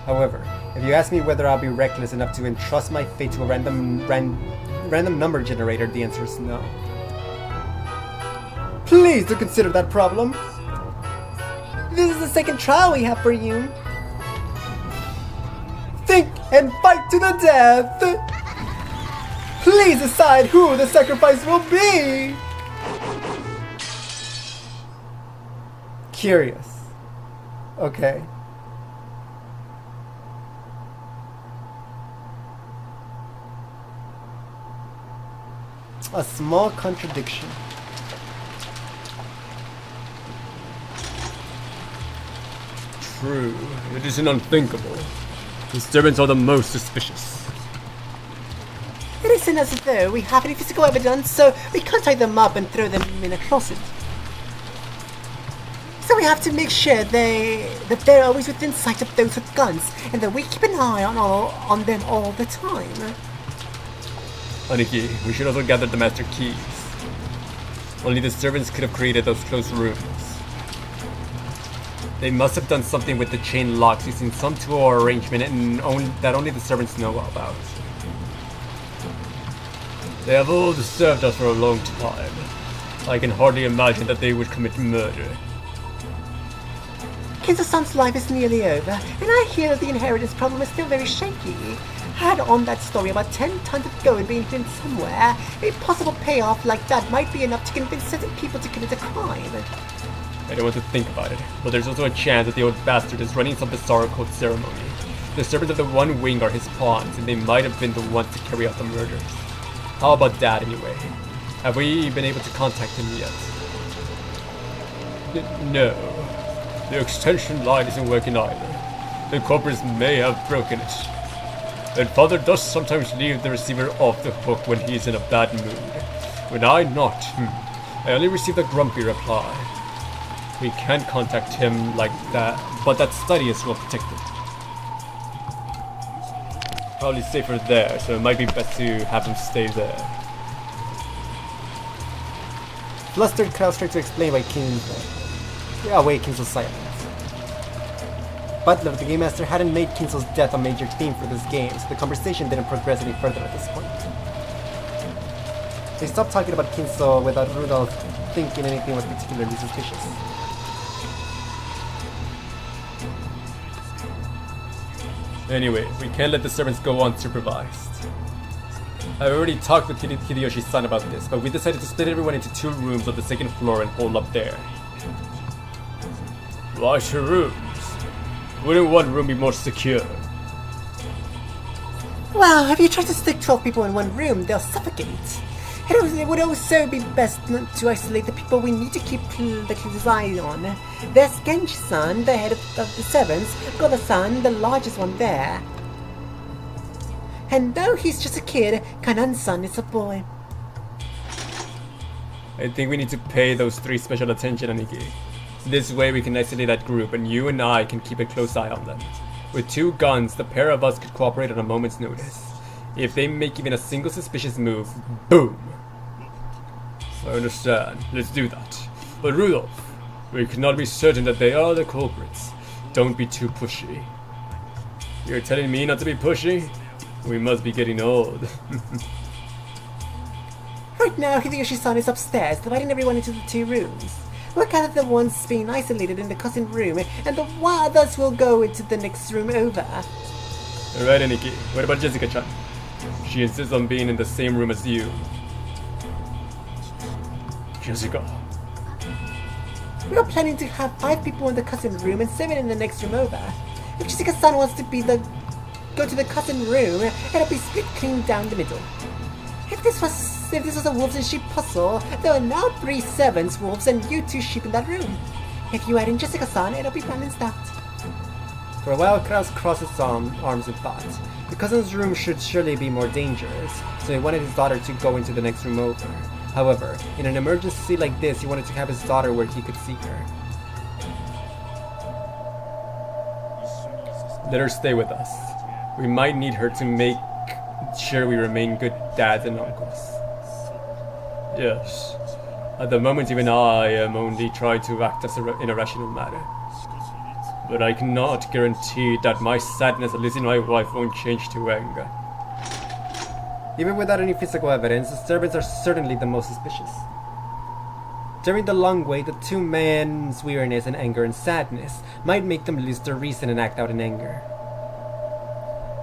However, if you ask me whether I'll be reckless enough to entrust my fate to a random number generator, the answer is no. Please do consider that problem. This is the second trial we have for you. Think and fight to the death! Please decide who the sacrifice will be! Curious. Okay. A small contradiction. True, it isn't unthinkable. The servants are the most suspicious. It isn't as though we have any physical evidence, so we can't tie them up and throw them in a closet. So we have to make sure that they're always within sight of those with guns, and that we keep an eye on them all the time. Aniki, we should also gather the master keys. Only the servants could have created those closed rooms. They must have done something with the chain locks using some tool or arrangement that only the servants know about. They have all served us for a long time. I can hardly imagine that they would commit murder. Kinzo-san's life is nearly over, and I hear that the inheritance problem is still very shaky. Add on that story about 10 tons of gold being hidden somewhere. A possible payoff like that might be enough to convince certain people to commit a crime. I don't want to think about it, but there's also a chance that the old bastard is running some bizarre cult ceremony. The servants of the One Wing are his pawns, and they might have been the ones to carry out the murders. How about that anyway? Have we been able to contact him yet? No. The extension line isn't working either. The culprits may have broken it. And Father does sometimes leave the receiver off the hook when he's in a bad mood. When I'm not, I only receive a grumpy reply. We can't contact him like that, but that study is well protected. Probably safer there, so it might be best to have him stay there. Flustered Kraus tried to explain why Kinzo's silence. Butler, the game master, hadn't made Kinzo's death a major theme for this game, so the conversation didn't progress any further at this point. They stopped talking about Kinso without Rudolph thinking anything was particularly suspicious. Anyway, we can't let the servants go unsupervised. I already talked with Hideyoshi's-san about this, but we decided to split everyone into 2 rooms on the 2nd floor and hold up there. Why 2 rooms? Wouldn't one room be more secure? Well, if you try to stick 12 people in one room, they'll suffocate. It would also be best not to isolate the people we need to keep the close eye on. There's Genji-san, the head of the servants, Goda-san, the largest one there. And though he's just a kid, Kanan-san is a boy. I think we need to pay those 3 special attention, Aniki. This way we can isolate that group, and you and I can keep a close eye on them. With 2 guns, the pair of us could cooperate on a moment's notice. If they make even a single suspicious move, boom! I understand. Let's do that. But Rudolph, we cannot be certain that they are the culprits. Don't be too pushy. You're telling me not to be pushy? We must be getting old. Right now, Hideyoshi-san is upstairs, dividing everyone into the 2 rooms. We'll gather the ones being isolated in the cousin room, and the others will go into the next room over. Alright, Aniki. What about Jessica-chan? She insists on being in the same room as you. Jessica. We are planning to have 5 people in the cousin room and 7 in the next room over. If Jessica-san wants to go to the cousin room, it'll be split clean down the middle. If this was a wolves and sheep puzzle, there are now 3 servants, wolves, and you 2 sheep in that room. If you add in Jessica-san, it'll be balanced out. For a while, Kraus crossed his arms in thought. The cousin's room should surely be more dangerous, so he wanted his daughter to go into the next room over. However, in an emergency like this, he wanted to have his daughter where he could see her. Let her stay with us. We might need her to make sure we remain good dads and uncles. Yes. At the moment, even I am only trying to act as in a rational manner. But I cannot guarantee that my sadness at losing my wife won't change to anger. Even without any physical evidence, the servants are certainly the most suspicious. During the long wait, the 2 men's weariness and anger and sadness might make them lose their reason and act out in anger.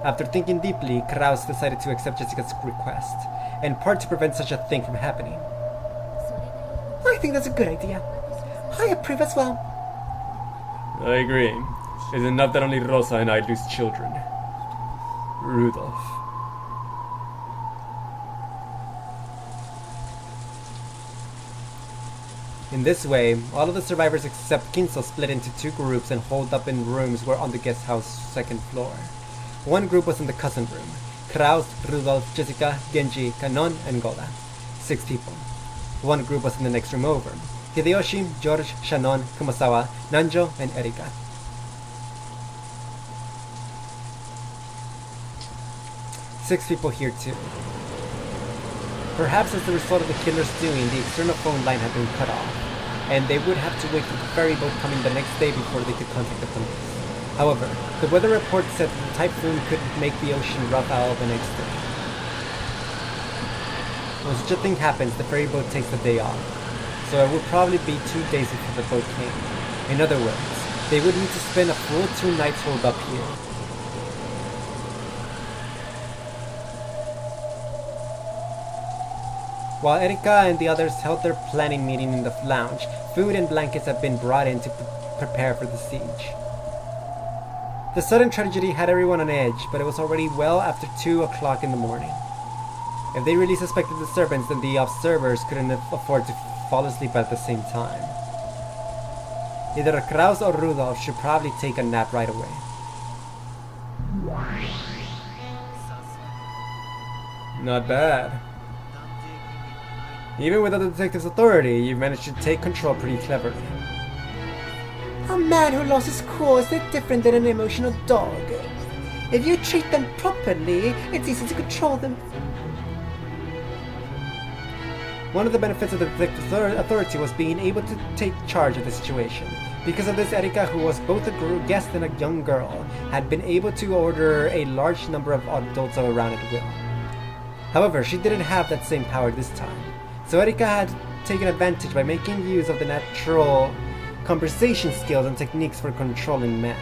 After thinking deeply, Kraus decided to accept Jessica's request, in part to prevent such a thing from happening. I think that's a good idea. I approve as well. I agree. It's enough that only Rosa and I lose children. Rudolph. In this way, all of the survivors except Kinso split into 2 groups and holed up in rooms were on the guest house 2nd floor. One group was in the cousin room. Kraus, Rudolph, Jessica, Genji, Kanon, and Goda. 6 people. One group was in the next room over. Hideyoshi, George, Shannon, Kumasawa, Nanjo, and Erika. Six people here too. Perhaps as a result of the killer's doing, the external phone line had been cut off, and they would have to wait for the ferry boat coming the next day before they could contact the police. However, the weather report said that the typhoon could make the ocean rough out the next day. When such a thing happens, the ferry boat takes the day off, so it would probably be 2 days before the boat came. In other words, they would need to spend a full 2 nights holed up here. While Erika and the others held their planning meeting in the lounge, food and blankets had been brought in to prepare for the siege. The sudden tragedy had everyone on edge, but it was already well after 2 o'clock in the morning. If they really suspected the servants, then the observers couldn't afford to fall asleep at the same time. Either Kraus or Rudolph should probably take a nap right away. Not bad. Even without the detective's authority, you managed to take control pretty cleverly. A man who lost his cool is no different than an emotional dog. If you treat them properly, it's easy to control them. One of the benefits of the detective authority was being able to take charge of the situation. Because of this, Erika, who was both a guest and a young girl, had been able to order a large number of adults around at will. However, she didn't have that same power this time, so Erika had taken advantage by making use of the natural conversation skills and techniques for controlling men.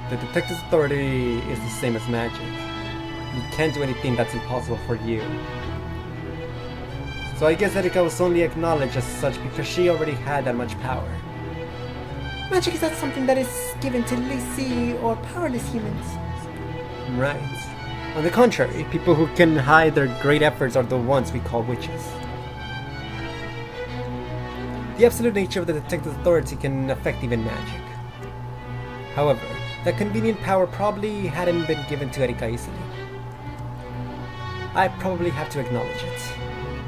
The detective's authority is the same as magic. You can't do anything that's impossible for you. So I guess Erika was only acknowledged as such because she already had that much power. Magic is not something that is given to lazy or powerless humans. Right. On the contrary, people who can hide their great efforts are the ones we call witches. The absolute nature of the detective's authority can affect even magic. However, that convenient power probably hadn't been given to Erika easily. I probably have to acknowledge it.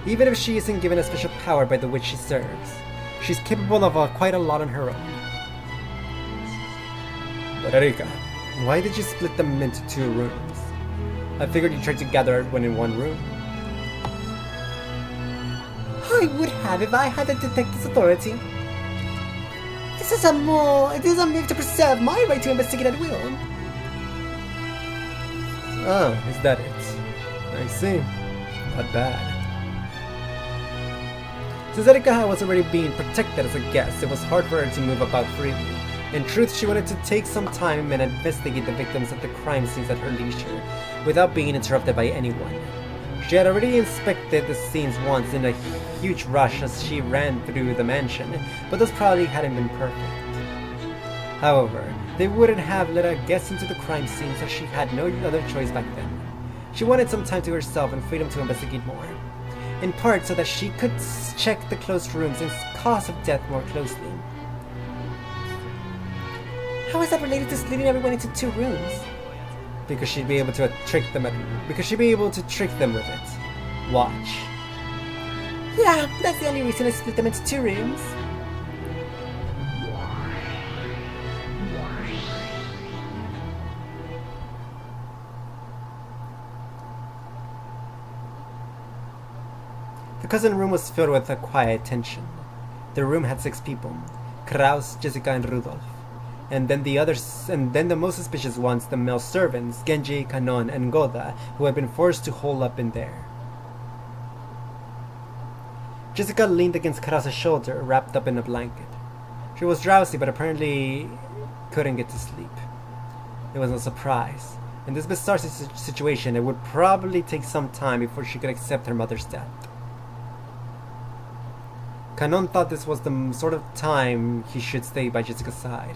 Even if she isn't given a special power by the witch she serves, she's capable of quite a lot on her own. But Erika, why did you split them into 2 rooms? I figured you tried to gather everyone in one room. I would have if I had the detective's authority. This is a move to preserve my right to investigate at will. Oh, is that it? I see. Not bad. Since Erika was already being protected as a guest, it was hard for her to move about freely. In truth, she wanted to take some time and investigate the victims of the crime scenes at her leisure, without being interrupted by anyone. She had already inspected the scenes once in a huge rush as she ran through the mansion, but those probably hadn't been perfect. However, they wouldn't have let her guest into the crime scenes as she had no other choice back then. She wanted some time to herself and freedom to investigate more, in part so that she could check the closed rooms and cause of death more closely. How is that related to splitting everyone into 2 rooms? Because she'd be able to trick them with it. Watch. Yeah, that's the only reason I split them into 2 rooms. The cousin room was filled with a quiet tension. The room had 6 people: Kraus, Jessica, and Rudolph. And then the most suspicious ones, the male servants, Genji, Kanon, and Goda, who had been forced to hole up in there. Jessica leaned against Kraus' shoulder, wrapped up in a blanket. She was drowsy, but apparently couldn't get to sleep. It was no surprise. In this bizarre situation, it would probably take some time before she could accept her mother's death. Kanon thought this was the sort of time he should stay by Jessica's side,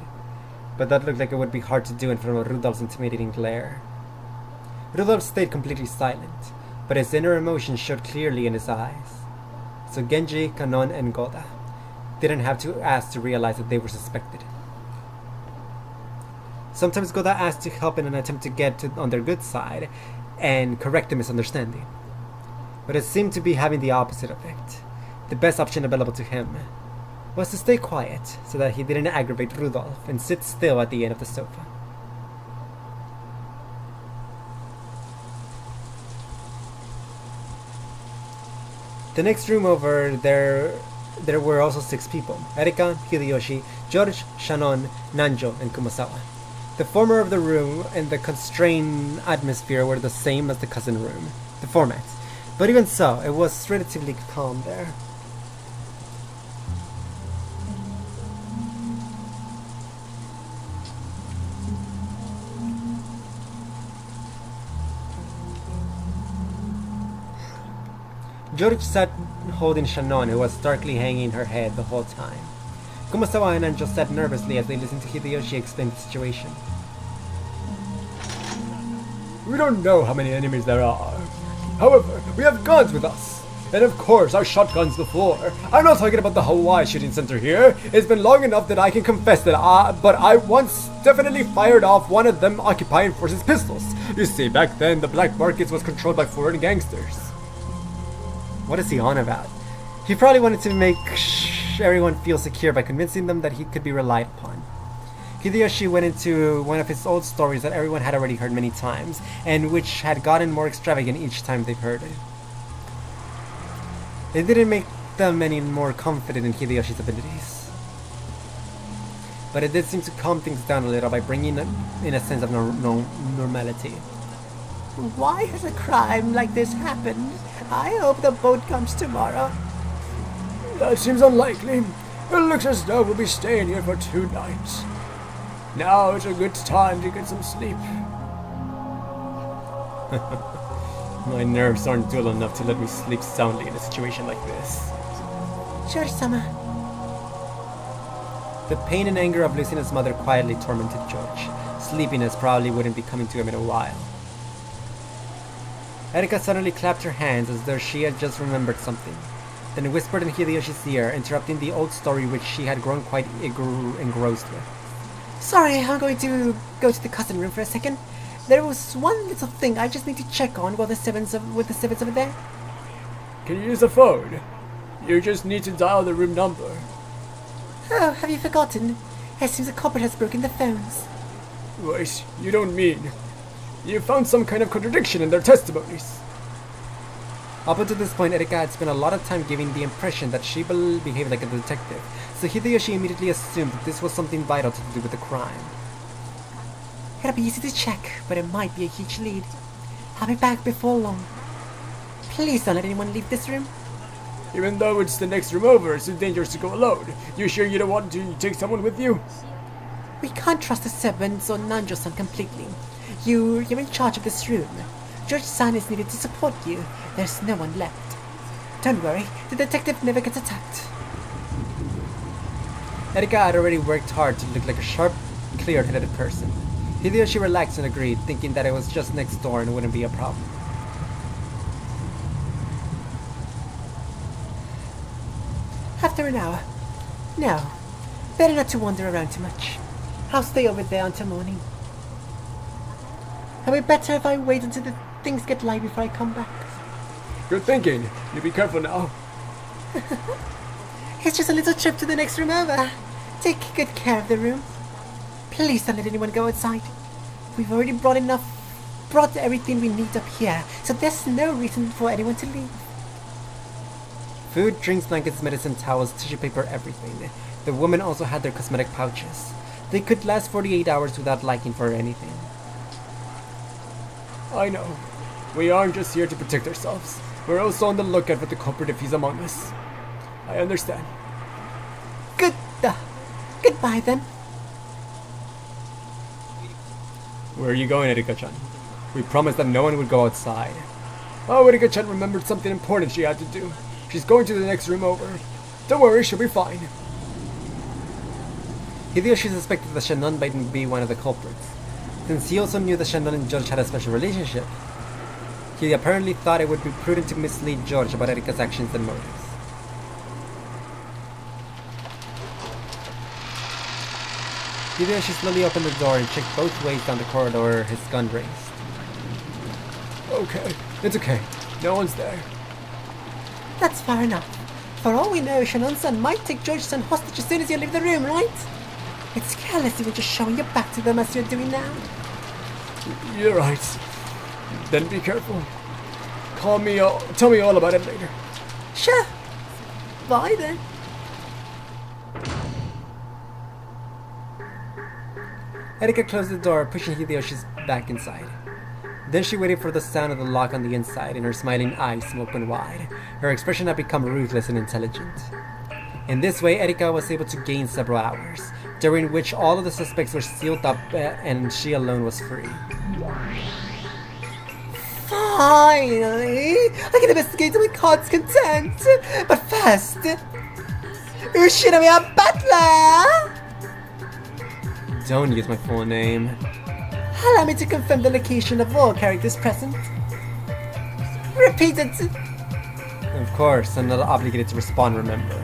but that looked like it would be hard to do in front of Rudolph's intimidating glare. Rudolph stayed completely silent, but his inner emotions showed clearly in his eyes. So Genji, Kanon, and Goda didn't have to ask to realize that they were suspected. Sometimes Goda asked to help in an attempt to get on their good side and correct the misunderstanding, but it seemed to be having the opposite effect. The best option available to him was to stay quiet so that he didn't aggravate Rudolph and sit still at the end of the sofa. The next room over, there were also 6 people: Erika, Hideyoshi, George, Shannon, Nanjo, and Kumasawa. The former of the room and the constrained atmosphere were the same as the cousin room, the format, but even so, it was relatively calm there. George sat holding Shannon, who was starkly hanging her head the whole time. Kumasawa and Anjo sat nervously as they listened to Hideyoshi explain the situation. We don't know how many enemies there are. However, we have guns with us. And of course, our shotguns before. I'm not talking about the Hawaii shooting center here. It's been long enough that I can confess that I once definitely fired off one of them occupying forces pistols. You see, back then, the black markets was controlled by foreign gangsters. What is he on about? He probably wanted to make everyone feel secure by convincing them that he could be relied upon. Hideyoshi went into one of his old stories that everyone had already heard many times, and which had gotten more extravagant each time they've heard it. It didn't make them any more confident in Hideyoshi's abilities, but it did seem to calm things down a little by bringing in a sense of normality. Why has a crime like this happened? I hope the boat comes tomorrow. That seems unlikely. It looks as though we'll be staying here for 2 nights. Now is a good time to get some sleep. My nerves aren't dull enough to let me sleep soundly in a situation like this. George-sama. The pain and anger of losing his mother quietly tormented George. Sleepiness probably wouldn't be coming to him in a while. Erika suddenly clapped her hands as though she had just remembered something, then whispered in Hideyoshi's ear, interrupting the old story which she had grown quite engrossed with. Sorry, I'm going to go to the cousin room for a second. There was one little thing I just need to check on with the sevens over there. Can you use the phone? You just need to dial the room number. Oh, have you forgotten? It seems the culprit has broken the phones. Wait, you don't mean... You found some kind of contradiction in their testimonies. Up until this point, Erika had spent a lot of time giving the impression that she behaved like a detective, so Hideyoshi immediately assumed that this was something vital to do with the crime. It'll be easy to check, but it might be a huge lead. I'll be back before long. Please don't let anyone leave this room. Even though it's the next room over, it's too dangerous to go alone. You sure you don't want to take someone with you? We can't trust the servants or Nanjo-san completely. You're in charge of this room. George-san is needed to support you. There's no one left. Don't worry, the detective never gets attacked. Erika had already worked hard to look like a sharp, clear-headed person. Hideyoshi relaxed and agreed, thinking that it was just next door and wouldn't be a problem. After an hour. No, better not to wander around too much. I'll stay over there until morning. It'll be better if I wait until the things get light before I come back. Good thinking. You be careful now. It's just a little trip to the next room over. Take good care of the room. Please don't let anyone go outside. We've already brought everything we need up here, so there's no reason for anyone to leave. Food, drinks, blankets, medicine, towels, tissue paper, everything. The women also had their cosmetic pouches. They could last 48 hours without liking for anything. I know. We aren't just here to protect ourselves. We're also on the lookout for the culprit if he's among us. I understand. Goodbye then. Where are you going, Erika-chan? We promised that no one would go outside. Oh, Erika-chan remembered something important she had to do. She's going to the next room over. Don't worry, she'll be fine. Hideyoshi suspected that Shannon might be one of the culprits. Since he also knew that Shannon and George had a special relationship, he apparently thought it would be prudent to mislead George about Erika's actions and motives. Hideyoshi slowly opened the door and checked both ways down the corridor, his gun raised. Okay, it's okay. No one's there. That's far enough. For all we know, Shannon-san might take George-san hostage as soon as you leave the room, right? It's careless even just showing your back to them as you're doing now. You're right. Then be careful. Tell me all about it later. Sure. Bye then. Erika closed the door, pushing Hideyoshi back inside. Then she waited for the sound of the lock on the inside, and her smiling eyes opened wide. Her expression had become ruthless and intelligent. In this way, Erika was able to gain several hours, during which all of the suspects were sealed up and she alone was free. Finally! I can investigate to my heart's content! But first, Ushinomiya Butler! Don't use my full name. Allow me to confirm the location of all characters present. Repeat it! Of course, I'm not obligated to respond, remember.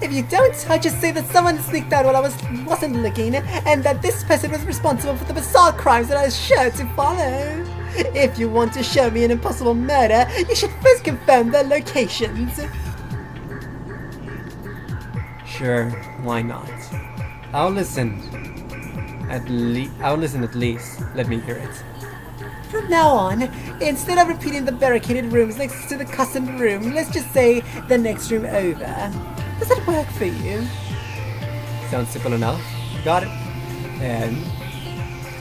If you don't, I just say that someone sneaked out while I wasn't looking, and that this person was responsible for the bizarre crimes that I was sure to follow. If you want to show me an impossible murder, you should first confirm their locations. Sure, why not? I'll listen. At least. Let me hear it. From now on, instead of repeating the barricaded rooms next to the custom room, let's just say the next room over. Does that work for you? Sounds simple enough. Got it. And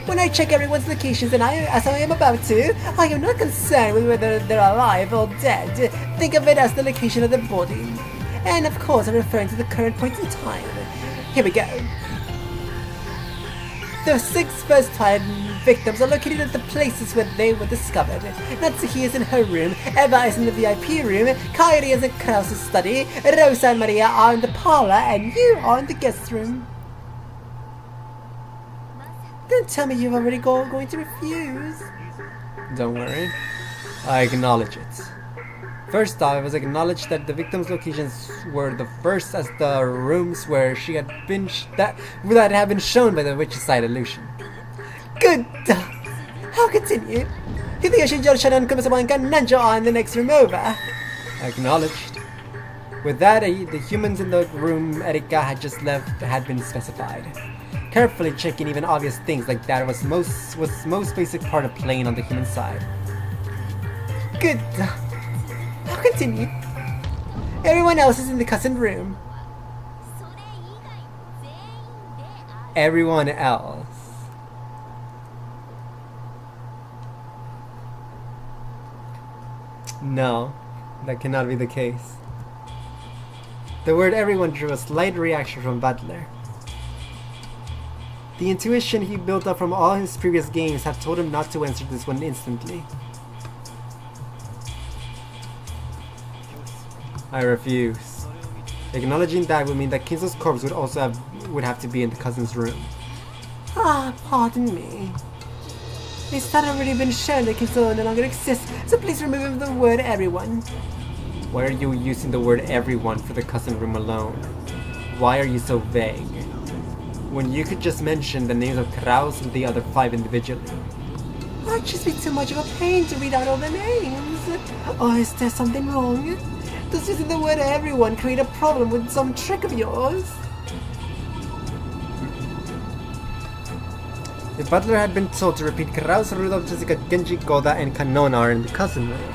When I check everyone's locations, and as I am about to, I am not concerned with whether they're alive or dead. Think of it as the location of the body. And of course, I'm referring to the current point in time. Here we go. The 6 first-time victims are located at the places where they were discovered. Natsuki is in her room, Eva is in the VIP room, Kairi is in Krause's study, Rosa and Maria are in the parlor, and you are in the guest room. Don't tell me you've already going to refuse. Don't worry. I acknowledge it. First off, it was acknowledged that the victims' locations were the first as the rooms where she had been that had been shown by the witch's sight illusion. Good. I'll continue. Hideyoshi Jorshan and Kumasabanka Nanjo are in the next room over. Acknowledged. With that, the humans in the room Erika had just left had been specified. Carefully checking even obvious things like that was most basic part of playing on the human side. Good. I'll continue. Everyone else is in the cousin room. Everyone else. No, that cannot be the case. The word everyone drew a slight reaction from Butler. The intuition he built up from all his previous games had told him not to answer this one instantly. I refuse. Acknowledging that would mean that Kinzo's corpse would have to be in the cousin's room. Pardon me. It's not already been shown that Kinzo no longer exists, so please remove the word everyone. Why are you using the word everyone for the cousin room alone? Why are you so vague? When you could just mention the names of Kraus and the other 5 individually. I'd just be too much of a pain to read out all the names. Or is there something wrong? Does using the word everyone create a problem with some trick of yours? If Butler had been told to repeat Kraus, Rudolph, Jessica, Genji, Goda, and Kanon are in the cousin room,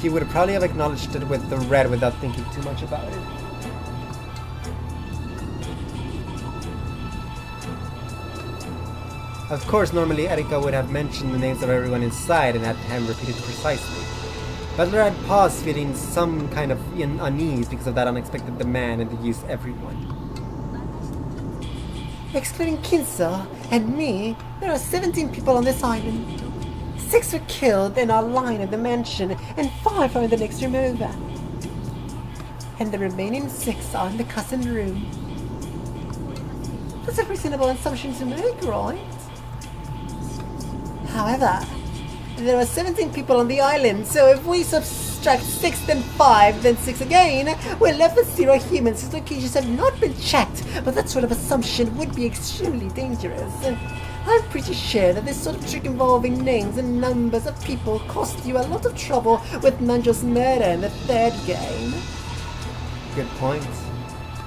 he would probably have acknowledged it with the red without thinking too much about it. Of course, normally Erika would have mentioned the names of everyone inside and had him repeat it precisely. Butler had paused, feeling some kind of unease because of that unexpected demand and the use everyone. Excluding Kinzo and me, there are 17 people on this island. 6 were killed and are lying at the mansion, and 5 are in the next room over. And the remaining 6 are in the cousin room. That's a reasonable assumption to make, right? However, there are 17 people on the island, so if we subtract 6 then 5 then 6 again, we're left with 0 humans whose locations have not been checked, but that sort of assumption would be extremely dangerous. I'm pretty sure that this sort of trick involving names and numbers of people cost you a lot of trouble with Nanjo's murder in the 3rd game. Good point.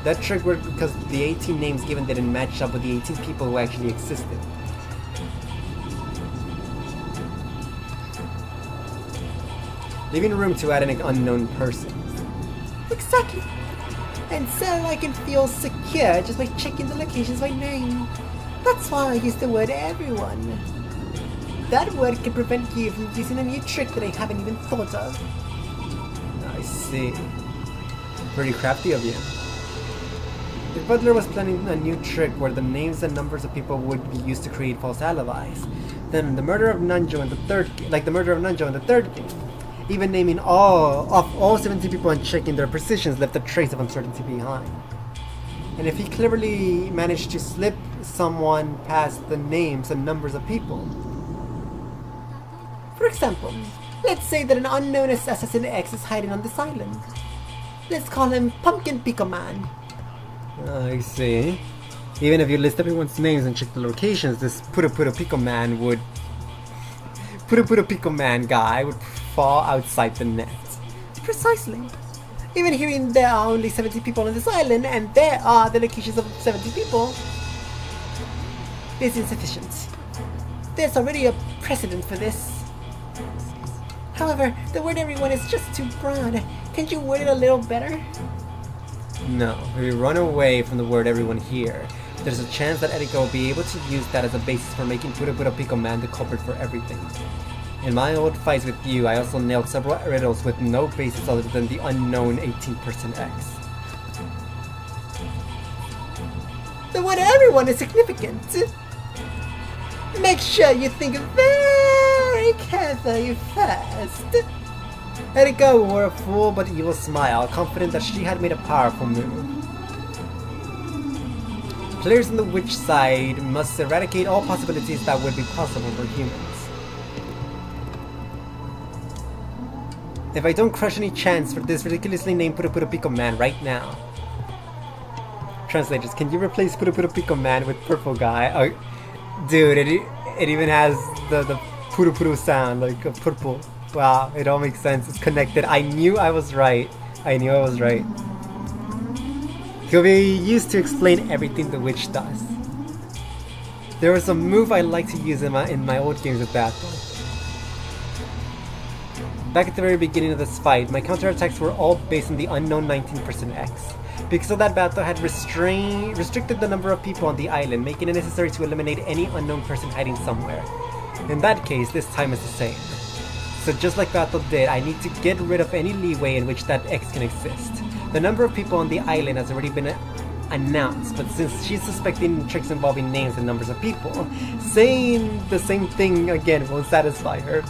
That trick worked because the 18 names given didn't match up with the 18 people who actually existed. Leaving room to add an unknown person. Exactly. And so I can feel secure just by checking the locations by name. That's why I use the word everyone. That word can prevent you from using a new trick that I haven't even thought of. I see. Pretty crafty of you. If Butler was planning a new trick where the names and numbers of people would be used to create false alibis, then the murder of Nanjo in the third game, even naming all 17 people and checking their positions left a trace of uncertainty behind. And if he cleverly managed to slip someone past the names and numbers of people. For example, let's say that an unknown Assassin X is hiding on this island. Let's call him Pumpkin Pico Man. I see. Even if you list everyone's names and check the locations, this Puro Pico Man guy would fall outside the net. Precisely. Even hearing there are only 70 people on this island and there are the locations of 70 people is insufficient. There's already a precedent for this. However, the word everyone is just too broad. Can't you word it a little better? No, if we run away from the word everyone here, there's a chance that Erika will be able to use that as a basis for making Puro Puro Pico Man the culprit for everything. In my old fights with you, I also nailed several riddles with no basis other than the unknown 18% X. The one everyone is significant. Make sure you think very carefully first. Erika wore a full but evil smile, confident that she had made a powerful move. Players on the witch side must eradicate all possibilities that would be possible for humans. If I don't crush any chance for this ridiculously named Puro Puro Pico Man right now. Translators, can you replace Puro Puro Pico Man with Purple Guy? Oh, dude, it even has the Puro Puro sound, like a purple. Wow, it all makes sense. It's connected. I knew I was right. He'll be used to explain everything the witch does. There was a move I like to use in my old games of battle. Back at the very beginning of this fight, my counterattacks were all based on the unknown 19% X. Because of that, battle had restricted the number of people on the island, making it necessary to eliminate any unknown person hiding somewhere. In that case, this time is the same. So just like Battle did, I need to get rid of any leeway in which that X can exist. The number of people on the island has already been announced, but since she's suspecting tricks involving names and numbers of people, saying the same thing again won't satisfy her.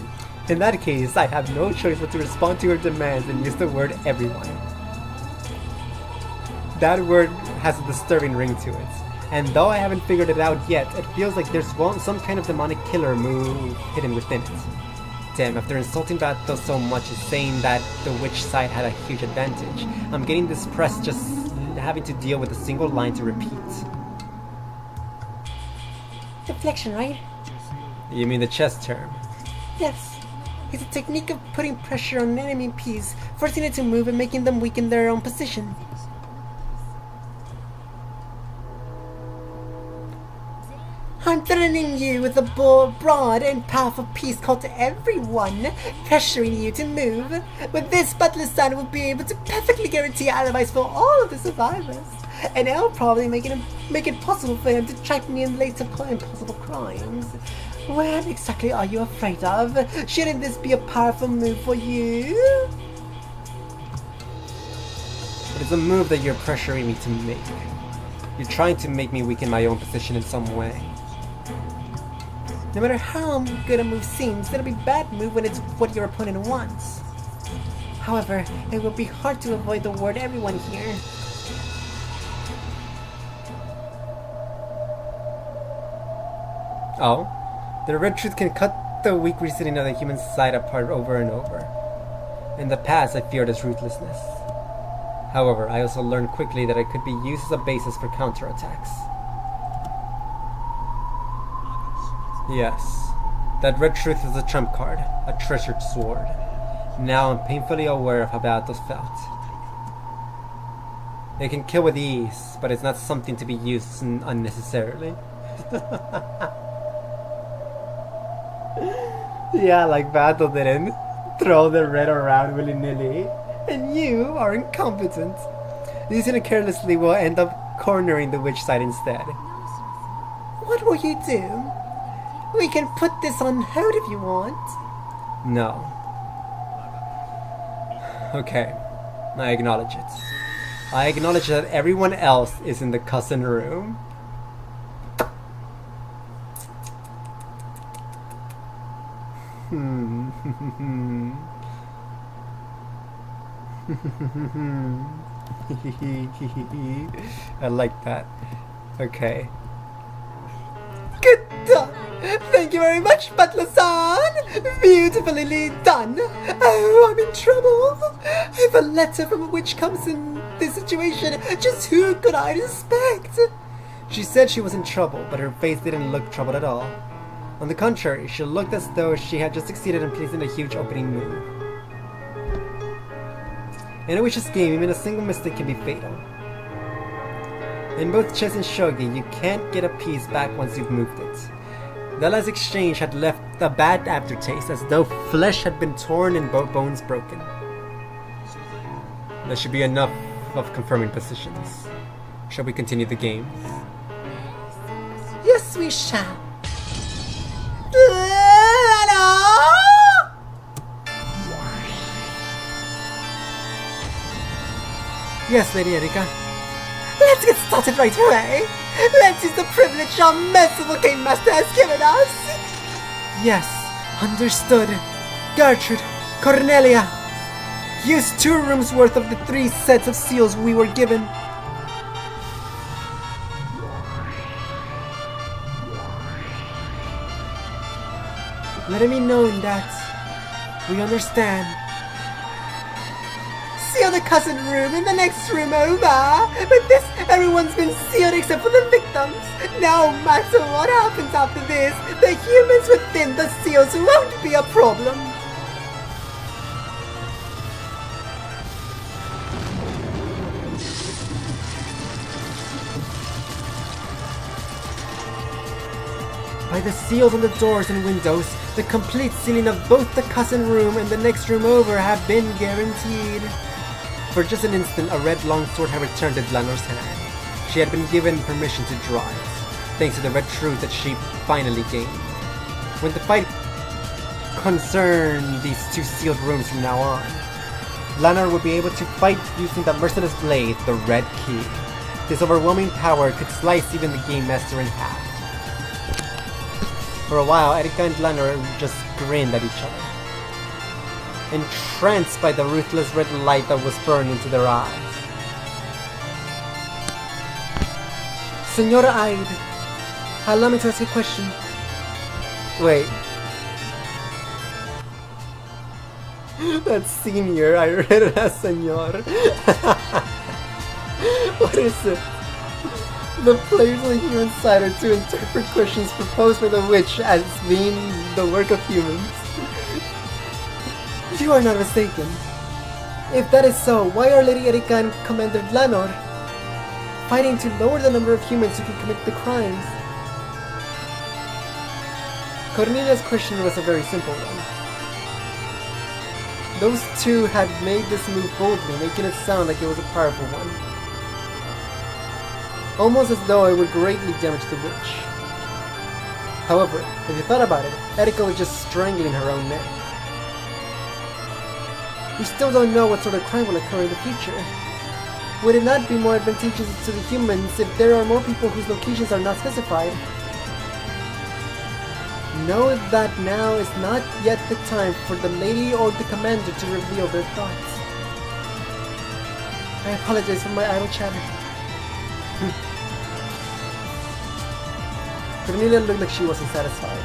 In that case, I have no choice but to respond to her demands and use the word everyone. That word has a disturbing ring to it, and though I haven't figured it out yet, it feels like there's some kind of demonic killer move hidden within it. Damn, after insulting Bato so much and saying that the witch side had a huge advantage, I'm getting depressed just having to deal with a single line to repeat. Deflection, right? You mean the chess term? Yes. It's a technique of putting pressure on an enemy piece, forcing it to move and making them weaken their own position. I'm threatening you with a broad and powerful piece called to everyone, pressuring you to move. With this, Butler-san will be able to perfectly guarantee alibis for all of the survivors. And it'll probably make it possible for him to track me in later impossible crimes. What exactly are you afraid of? Shouldn't this be a powerful move for you? It's a move that you're pressuring me to make. You're trying to make me weaken my own position in some way. No matter how good a move seems, it'll be a bad move when it's what your opponent wants. However, it will be hard to avoid the word everyone here. Oh? The red truth can cut the weak reasoning of the human side apart over and over. In the past, I feared its ruthlessness. However, I also learned quickly that it could be used as a basis for counterattacks. Yes, that red truth is a trump card, a treasured sword. Now I'm painfully aware of how Batos felt. It can kill with ease, but it's not something to be used unnecessarily. Yeah, like Bato didn't throw the red around willy-nilly. And you are incompetent. Using it carelessly will end up cornering the witch side instead. What will you do? We can put this on hold if you want. No. Okay, I acknowledge it. I acknowledge that everyone else is in the cousin room. I like that. Okay. Good done! Thank you very much, Butler-san! Beautifully done! Oh, I'm in trouble! If a letter from a witch comes in this situation, just who could I suspect? She said she was in trouble, but her face didn't look troubled at all. On the contrary, she looked as though she had just succeeded in placing a huge opening move. In a witch's game, even a single mistake can be fatal. In both chess and shogi, you can't get a piece back once you've moved it. The last exchange had left a bad aftertaste, as though flesh had been torn and bones broken. That should be enough of confirming positions. Shall we continue the game? Yes, we shall. Yes, Lady Erika. Let's get started right away. Let's use the privilege our merciful Game Master has given us. Yes, understood. Gertrude, Cornelia, use 2 rooms worth of the 3 sets of seals we were given. Let me know in that. We understand. Seal the cousin room in the next room over. With this, everyone's been sealed except for the victims. No matter what happens after this, the humans within the seals won't be a problem. By the seals on the doors and windows, the complete sealing of both the cousin room and the next room over have been guaranteed. For just an instant, a red longsword had returned to Dlanor's hand. She had been given permission to draw it, thanks to the red truth that she finally gained. When the fight concerned these 2 sealed rooms from now on, Dlanor would be able to fight using the merciless blade, the Red Key. This overwhelming power could slice even the Game Master in half. For a while, Erika and Dlanor just grinned at each other, entranced by the ruthless red light that was burned into their eyes. Senora Aide, allow me to ask you a question. Wait. That's senior, I read it as senor. What is it? The players on the human side are to interpret questions proposed by the witch as being the work of humans. You are not mistaken. If that is so, why are Lady Erika and Commander Dlanor fighting to lower the number of humans who can commit the crimes? Cornelia's question was a very simple one. Those 2 had made this move boldly, making it sound like it was a powerful one. Almost as though it would greatly damage the witch. However, if you thought about it, Erika was just strangling her own neck. We still don't know what sort of crime will occur in the future. Would it not be more advantageous to the humans if there are more people whose locations are not specified? Know that now is not yet the time for the lady or the commander to reveal their thoughts. I apologize for my idle chatter. Cornelia looked like she wasn't satisfied.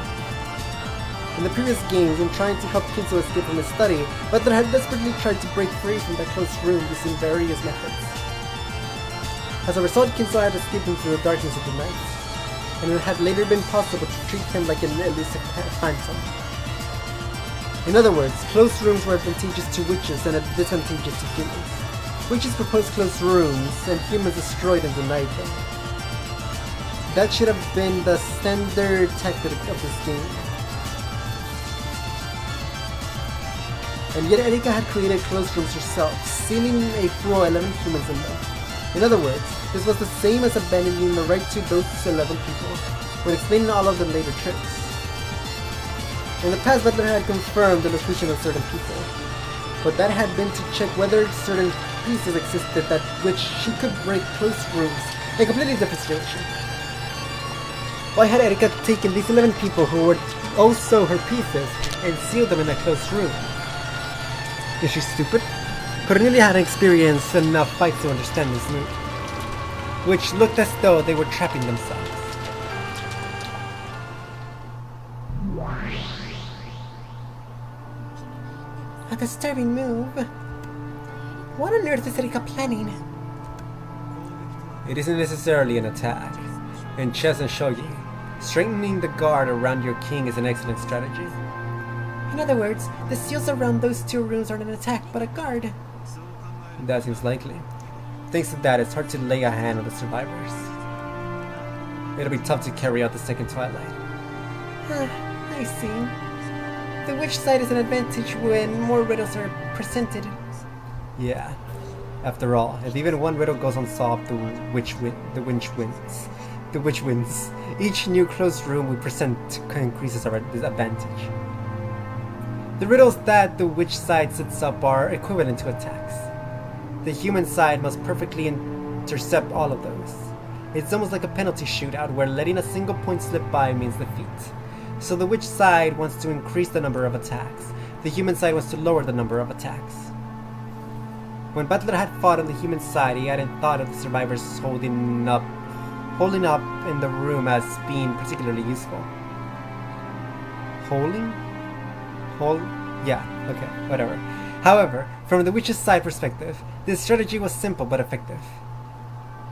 In the previous games, when trying to help Kinzo escape from his study, Butler had desperately tried to break free from that closed room using various methods. As a result, Kinzo had escaped into the darkness of the night, and it had later been possible to treat him like an elusive phantom. In other words, closed rooms were advantageous to witches and disadvantageous to humans. Witches proposed closed rooms, and humans destroyed and denied them. That should have been the standard tactic of this game. And yet Erika had created closed rooms herself, sealing a full 11 humans in them. In other words, this was the same as abandoning the right to those 11 people, when explaining all of the later tricks. In the past, Butler had confirmed the location of certain people, but that had been to check whether certain pieces existed that which she could break closed rooms, a completely different situation. Why had Erika taken these 11 people who were also her pieces and sealed them in a closed room? Is she stupid? Cornelia had experienced enough fights to understand this move, which looked as though they were trapping themselves. A disturbing move. What on earth is Erika planning? It isn't necessarily an attack. In chess and shogi, strengthening the guard around your king is an excellent strategy. In other words, the seals around those 2 rooms aren't an attack, but a guard. That seems likely. Thanks to that, it's hard to lay a hand on the survivors. It'll be tough to carry out the second Twilight. I see. The witch side is an advantage when more riddles are presented. Yeah. After all, if even one riddle goes unsolved, the witch wins. The witch wins. Each new closed room we present increases our advantage. The riddles that the witch side sets up are equivalent to attacks. The human side must perfectly intercept all of those. It's almost like a penalty shootout where letting a single point slip by means defeat. So the witch side wants to increase the number of attacks. The human side wants to lower the number of attacks. When Butler had fought on the human side, he hadn't thought of the survivors holding up in the room as being particularly useful. Yeah, okay, whatever. However, from the witch's side perspective, this strategy was simple but effective.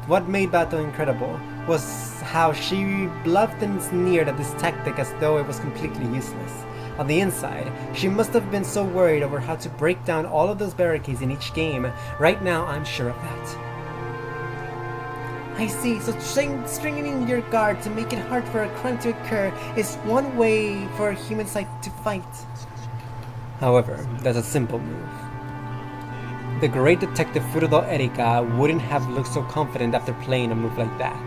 What made battle incredible was how she bluffed and sneered at this tactic as though it was completely useless. On the inside, she must have been so worried over how to break down all of those barricades in each game. Right now, I'm sure of that. I see, so strengthening your guard to make it hard for a crime to occur is one way for a human side to fight. However, that's a simple move. The great detective Furudo Erika wouldn't have looked so confident after playing a move like that.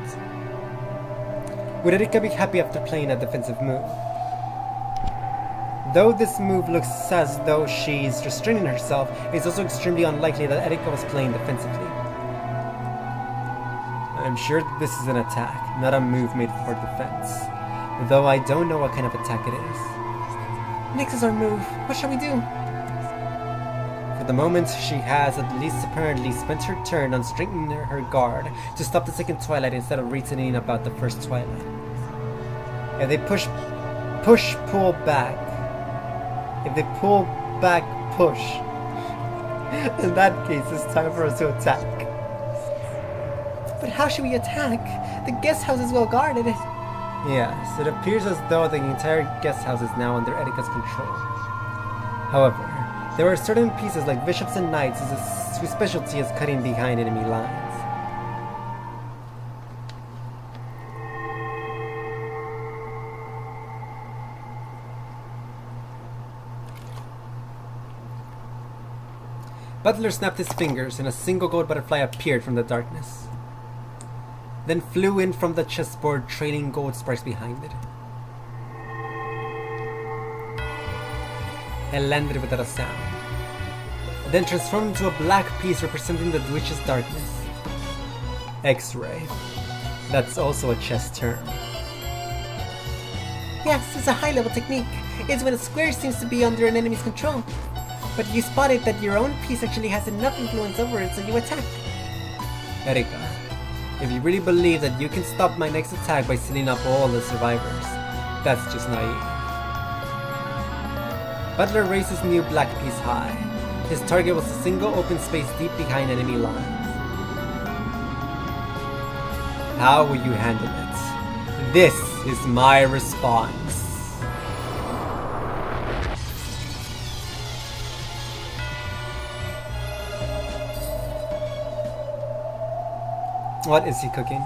Would Erika be happy after playing a defensive move? Though this move looks as though she's restraining herself, it's also extremely unlikely that Erika was playing defensively. I'm sure this is an attack, not a move made for defense. Though I don't know what kind of attack it is. Next is our move. What shall we do? For the moment, she has at least apparently spent her turn on strengthening her guard to stop the second Twilight instead of reasoning about the first Twilight. If they pull back. If they pull back, push. In that case, it's time for us to attack. But how should we attack? The guest house is well guarded. Yes, it appears as though the entire guest house is now under Erika's control. However, there are certain pieces like bishops and knights whose specialty is cutting behind enemy lines. Butler snapped his fingers and a single gold butterfly appeared from the darkness. Then flew in from the chessboard, trailing gold sparks behind it. It landed without a sound. It then transformed into a black piece representing the witch's darkness. X-ray. That's also a chess term. Yes, it's a high-level technique. It's when a square seems to be under an enemy's control. But you spotted that your own piece actually has enough influence over it, so you attack. Erika, if you really believe that you can stop my next attack by sealing up all the survivors, that's just naive. Butler raised his new black piece high. His target was a single open space deep behind enemy lines. How will you handle it? This is my response. What is he cooking?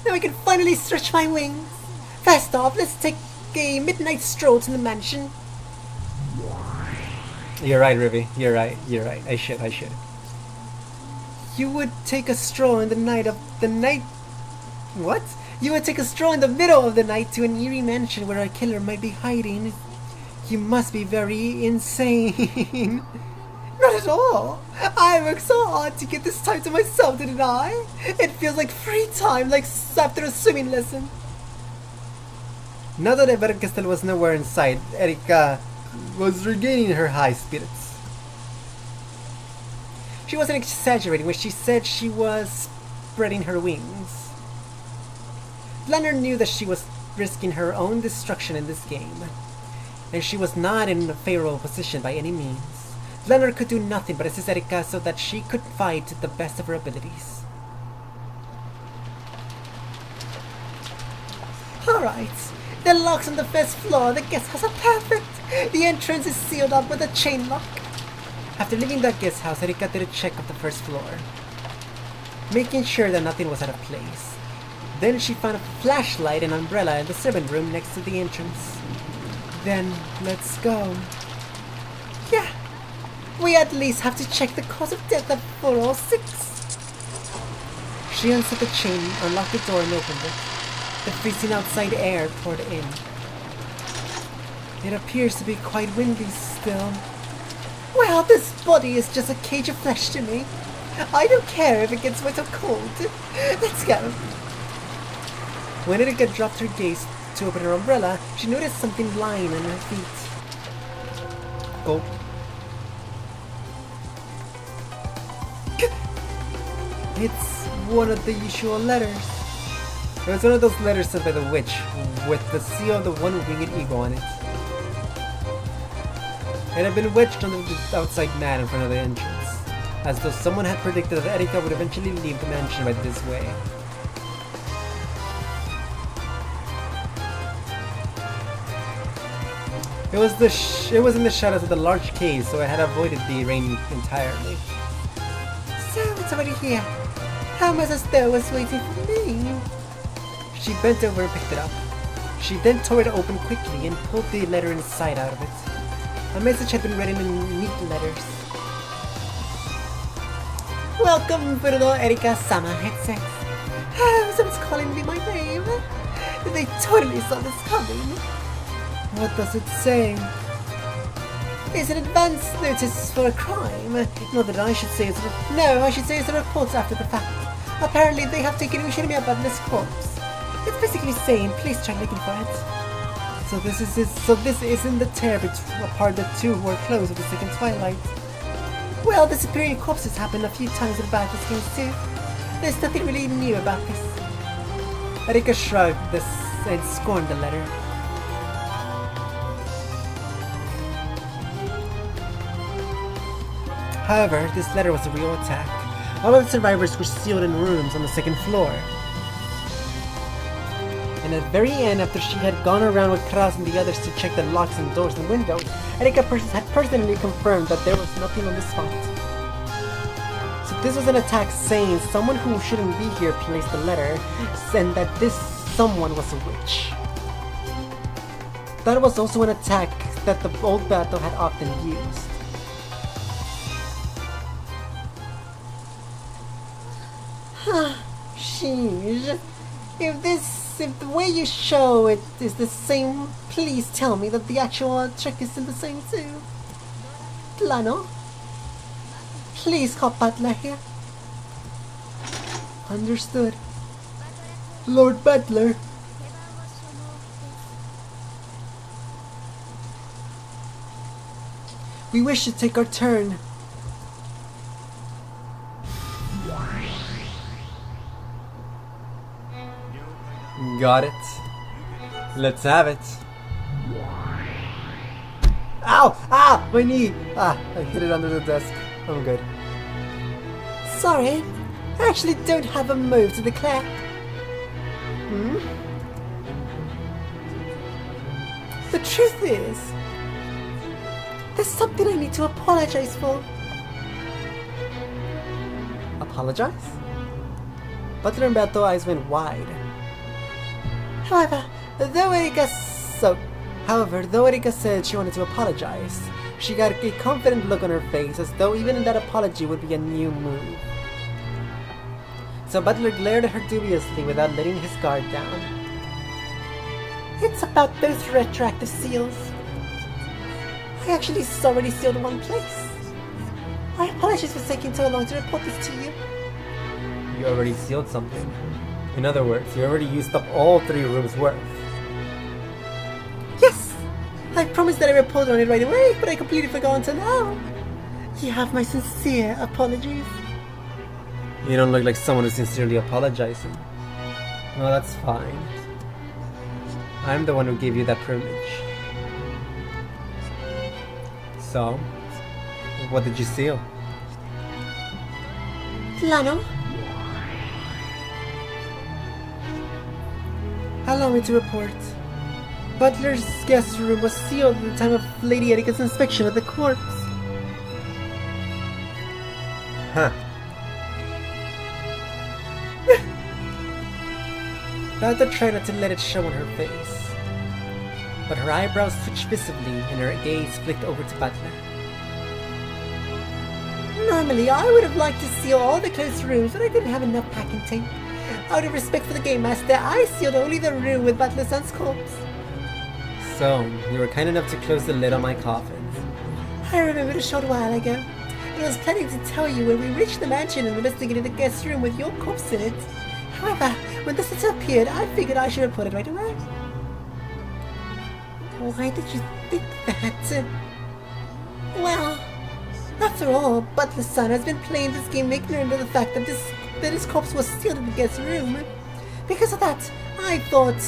Now I can finally stretch my wings. First off, let's take a midnight stroll to the mansion. You're right, Rivy. You're right. I should. You would take a stroll in the night. What? You would take a stroll in the middle of the night to an eerie mansion where a killer might be hiding. You must be very insane. Not at all. I worked so hard to get this time to myself, didn't I? It feels like free time, like after a swimming lesson. Now that Evercastle was nowhere in sight, Erika was regaining her high spirits. She wasn't exaggerating when she said she was spreading her wings. Blanner knew that she was risking her own destruction in this game, and she was not in a favorable position by any means. Blanner could do nothing but assist Erika so that she could fight to the best of her abilities. Alright, the locks on the first floor of the guest house are perfect. The entrance is sealed up with a chain lock. After leaving the guest house, Erika did a check of the first floor, making sure that nothing was out of place. Then she found a flashlight and umbrella in the servant room next to the entrance. Then, let's go. Yeah, we at least have to check the cause of death at 406. She unset the chain, unlocked the door and opened it. The freezing outside air poured in. It appears to be quite windy still. Well, this body is just a cage of flesh to me. I don't care if it gets wet or cold. Let's go. When Erika dropped her gaze to open her umbrella, she noticed something lying on her feet. Gulp. It's one of the usual letters. It was one of those letters sent by the witch, with the seal of the one-winged eagle on it. It had been wedged under the outside mat in front of the entrance, as though someone had predicted that Erika would eventually leave the mansion by this way. It was in the shadows of the large cave, so it had avoided the rain entirely. So it's already here. Almost as though it was waiting for me. She bent over and picked it up. She then tore it open quickly and pulled the letter inside out of it. A message had been written in neat letters. Welcome, Furdo Erika-sama, it says. Oh, someone's calling me by name. They totally saw this coming. What does it say? It's an advance notice for a crime. Not that I should say it's I should say it's a report after the fact. Apparently they have taken Ushirimi Abadna's corpse. It's basically saying, please try looking for it. So this isn't the tear apart the two who are close of the second twilight. Well, disappearing corpses happen a few times in Baptist games too. There's nothing really new about this. Erika shrugged and scorned the letter. However, this letter was a real attack. All of the survivors were sealed in rooms on the second floor. And at the very end, after she had gone around with Kras and the others to check the locks and doors and windows, Erika had personally confirmed that there was nothing on the spot. So this was an attack saying someone who shouldn't be here placed the letter, and that this someone was a witch. That was also an attack that the old battle had often used. Sheesh. If the way you show it is the same, please tell me that the actual trick isn't the same too. Lano? Please call Butler here. Understood. Lord Butler. We wish to take our turn. Got it. Let's have it. Ow! Ah! My knee! Ah, I hit it under the desk. I'm good. Sorry, I actually don't have a move to declare. The truth is, there's something I need to apologize for. Apologize? Butler and Beto eyes went wide. However, though Erika said she wanted to apologize, she got a confident look on her face as though even that apology would be a new move. So Butler glared at her dubiously without letting his guard down. It's about those retroactive seals. I actually already sealed one place. I apologize for taking so long to report this to you. You already sealed something. In other words, you already used up all 3 rooms worth. Yes! I promised that I would report on it right away, but I completely forgot until now. You have my sincere apologies. You don't look like someone who's sincerely apologizing. No, that's fine. I'm the one who gave you that privilege. So, what did you steal? Lano? Allow me to report. Butler's guest room was sealed at the time of Lady Erika's inspection of the corpse. Huh. Beto tried not to let it show on her face. but her eyebrows twitched visibly and her gaze flicked over to Butler. Normally, I would have liked to seal all the closed rooms, but I didn't have enough packing tape. Out of respect for the game master, I sealed only the room with Butler's son's corpse. So, you were kind enough to close the lid on my coffin. I remembered a short while ago, and I was planning to tell you when we reached the mansion and investigated the guest room with your corpse in it. However, when this letter appeared, I figured I should report it right away. Why did you think that? Well, after all, Butler's son has been playing this game ignorant of the fact that his corpse was sealed in the guest room. Because of that, I thought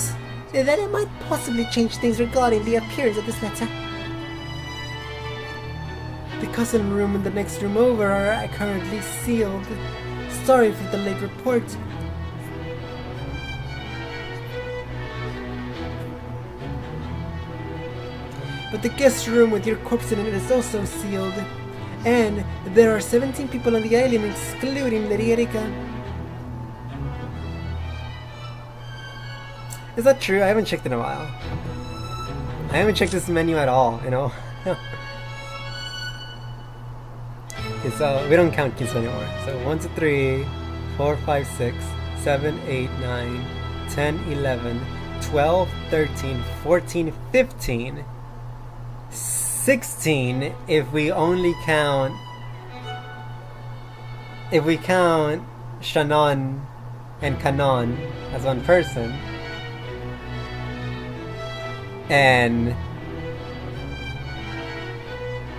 that it might possibly change things regarding the appearance of this letter. The cousin room and the next room over are currently sealed. Sorry for the late report. But the guest room with your corpse in it is also sealed. And there are 17 people on the island, excluding Lady Erika. Is that true? I haven't checked in a while. I haven't checked this menu at all, you know? Okay, so we don't count Kinso anymore. So 1, 2, 3, 4, 5, 6, 7, 8, 9, 10, 11, 12, 13, 14, 15, 16 if we count Shannon and Kanon as one person, and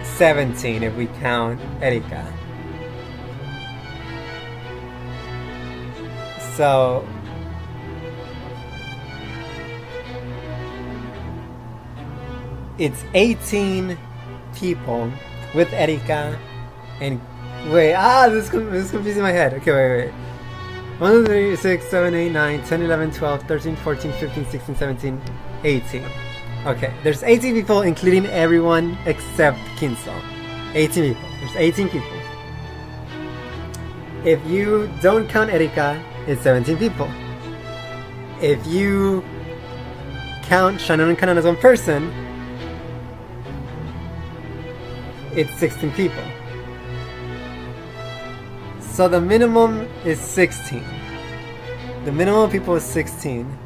17 if we count Erika. So it's 18 people with Erika and this is confusing my head. Okay, wait. 1, 2, 3, 6, 7, 8, 9, 10, 11, 12, 13, 14, 15, 16, 17, 18. Okay, there's 18 people including everyone except Kinso. 18 people. There's 18 people. If you don't count Erika, it's 17 people. If you count Shannon and Kanan as one person, it's 16 people. So the minimum is 16. The minimum of people is 16.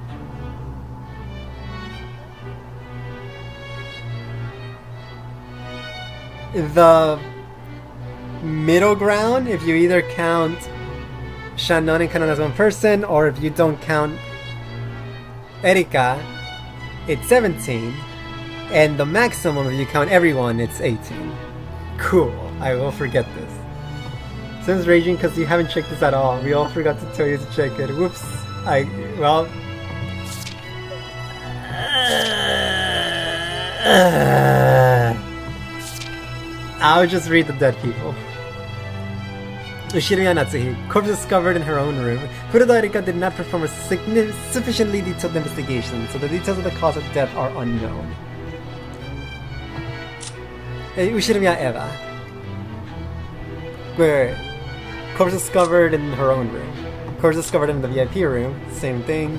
The middle ground, if you either count Shannon and Kanan as one person, or if you don't count Erika, it's 17. And the maximum, if you count everyone, it's 18. Cool. I will forget this. Sin's raging because you haven't checked this at all. We all forgot to tell you to check it. Whoops. I'll just read the dead people. Ushiriya Natsuhi, corpse discovered in her own room. Furuda Erika did not perform a sufficiently detailed investigation, so the details of the cause of death are unknown. Ushiriya Eva. Where corpse discovered in her own room. Corpse discovered in the VIP room, same thing.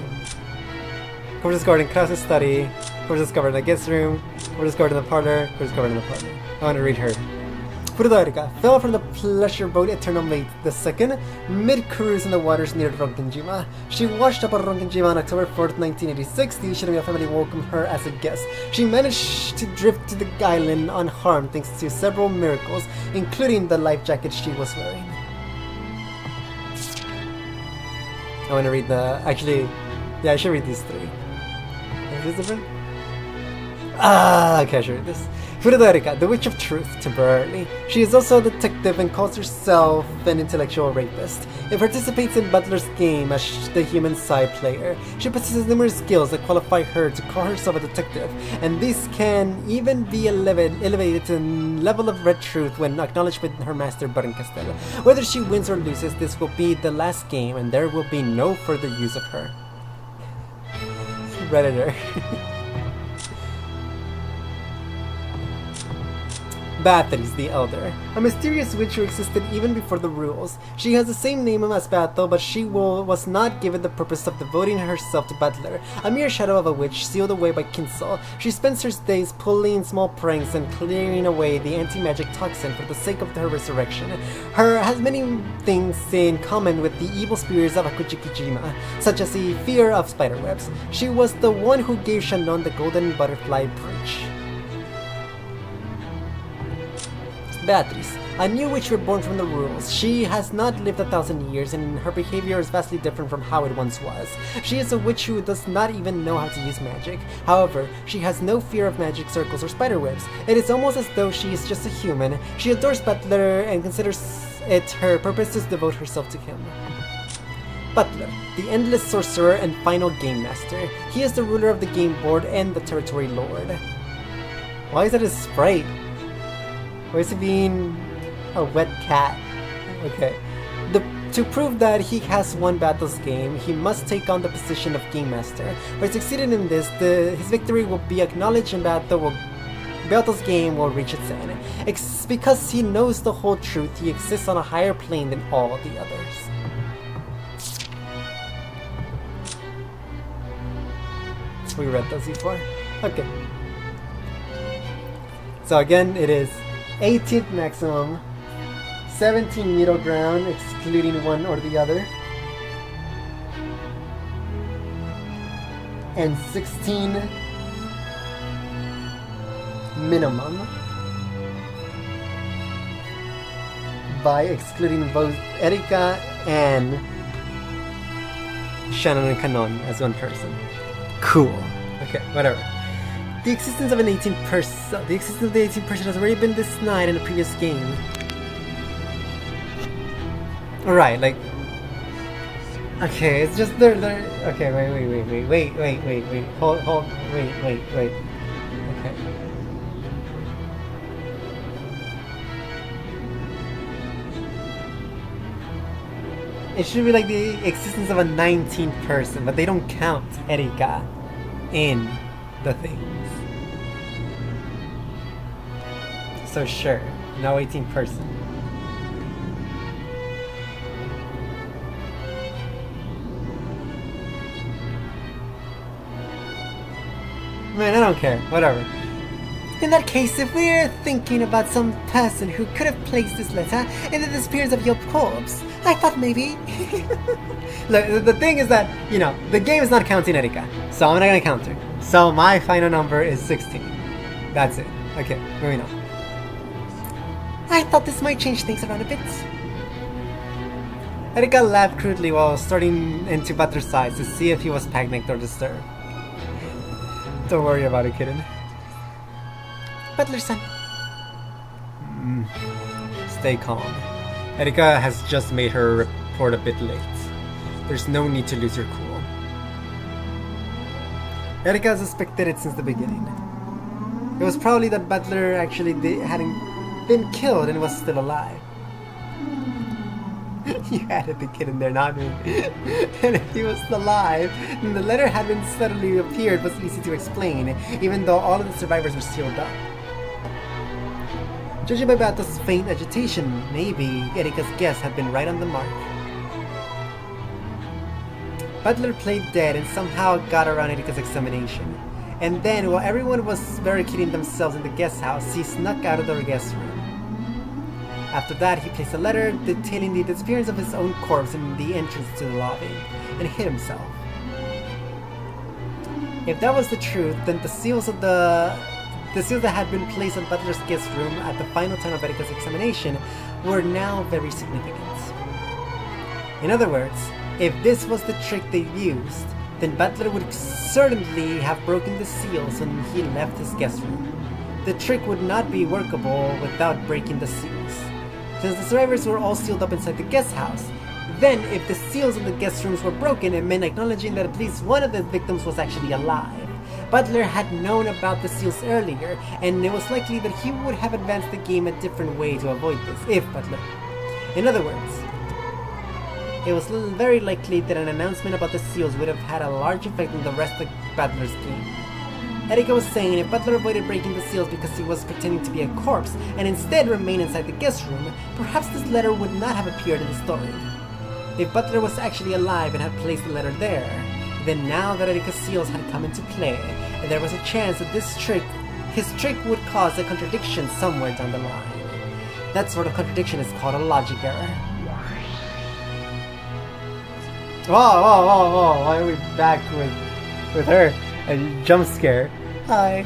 Corpse discovered in Krause's study. Corpse discovered in the guest room. Corpse discovered in the parlor. Corpse discovered in the parlor. I want to read her. Furuda Erika fell from the pleasure boat Eternal Mate II mid-cruise in the waters near Ronkenjima. She washed up at Ronkenjima on October 4th, 1986. The Ushiriya family welcomed her as a guest. She managed to drift to the island unharmed thanks to several miracles, including the life jacket she was wearing. I want to read I should read these three. Is this different? Okay, I should read this. Furuda Erika, the Witch of Truth, temporarily. She is also a detective and calls herself an intellectual rapist. It participates in Butler's game as the human side player. She possesses numerous skills that qualify her to call herself a detective, and these can even be elevated to the level of red truth when acknowledged with her master Baron Castello. Whether she wins or loses, this will be the last game, and there will be no further use of her. Redditor. Bathory the Elder, a mysterious witch who existed even before the rules. She has the same name as Batho, but she was not given the purpose of devoting herself to Butler, a mere shadow of a witch sealed away by Kinsel. She spends her days pulling small pranks and clearing away the anti-magic toxin for the sake of her resurrection. Her has many things in common with the evil spirits of Akujikijima, such as the fear of spiderwebs. She was the one who gave Shannon the golden butterfly bridge. Beatrice, a new witch reborn from the rules. She has not lived 1,000 years, and her behavior is vastly different from how it once was. She is a witch who does not even know how to use magic. However, she has no fear of magic circles or spiderwebs. It is almost as though she is just a human. She adores Butler and considers it her purpose to devote herself to him. Butler, the endless sorcerer and final game master. He is the ruler of the game board and the territory lord. Why is that a sprite? Why is he being a wet cat? Okay. To prove that he has won Battle's game, he must take on the position of Game Master. By succeeding in this, his victory will be acknowledged and Battle's game will reach its end. Because he knows the whole truth, he exists on a higher plane than all of the others. We read those before? Okay. So again, it is 18th maximum, 17 middle ground, excluding one or the other, and 16 minimum by excluding both Erika and Shannon and Kanon as one person. Cool. Okay, whatever. The existence of the 18th person has already been denied in the previous game. Alright, like... Okay, it's just they're... Okay, wait. Hold, wait. Okay. It should be like the existence of a 19th person, but they don't count Erika in the things. So sure, no 18th person. Man, I don't care. Whatever. In that case, if we're thinking about some person who could have placed this letter in the disappearance of your corpse, I thought maybe... Look, the thing is that, you know, the game is not counting Erika, so I'm not gonna count her. So my final number is 16. That's it. Okay, moving on. I thought this might change things around a bit. Erika laughed crudely while starting into Butler's sides to see if he was panicked or disturbed. Don't worry about it, kitten. Butler-san. Stay calm. Erika has just made her report a bit late. There's no need to lose your cool. Erika suspected it since the beginning. It was probably that Butler actually hadn't been killed and was still alive. You added the kid in there, not me. And if he was alive, then the letter had been suddenly appeared was easy to explain, even though all of the survivors were sealed up. Judging by Bato's faint agitation, maybe Erika's guess had been right on the mark. Butler played dead and somehow got around Erika's examination. And then, while everyone was barricading themselves in the guest house, he snuck out of the guest room. After that, he placed a letter detailing the disappearance of his own corpse in the entrance to the lobby, and hid himself. If that was the truth, then the seals that had been placed on Butler's guest room at the final time of Erika's examination were now very significant. In other words, if this was the trick they used, then Butler would certainly have broken the seals when he left his guest room. The trick would not be workable without breaking the seals. Since the survivors were all sealed up inside the guest house, then if the seals in the guest rooms were broken, it meant acknowledging that at least one of the victims was actually alive. Butler had known about the seals earlier, and it was likely that he would have advanced the game a different way to avoid this, if Butler. In other words, it was very likely that an announcement about the seals would have had a large effect on the rest of Butler's game. Erika was saying if Butler avoided breaking the seals because he was pretending to be a corpse and instead remained inside the guest room, perhaps this letter would not have appeared in the story. If Butler was actually alive and had placed the letter there, then now that Erika's seals had come into play, there was a chance that his trick would cause a contradiction somewhere down the line. That sort of contradiction is called a logic error. Whoa, why are we back with her? A jump scare. Hi.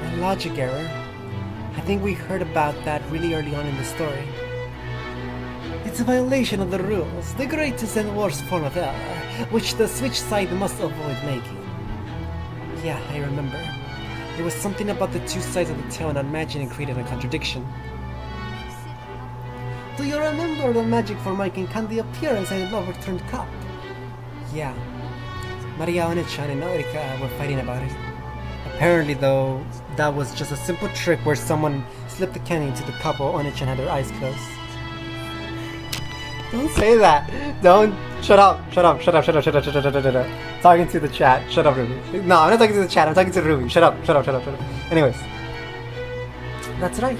A logic error. I think we heard about that really early on in the story. It's a violation of the rules, the greatest and worst form of error, which the switch side must avoid making. Yeah, I remember. It was something about the two sides of the tail not matching and created a contradiction. Do you remember the magic for making candy appear inside an overturned cup? Yeah. Maria One-chan and Erika were fighting about it. Apparently, though, that was just a simple trick where someone slipped the candy into the cup while One-chan had her eyes closed. Don't say that! Don't! Shut up! Talking to the chat. Shut up, Ruby. No, I'm not talking to the chat, I'm talking to Ruby. Shut up. Anyways. That's right.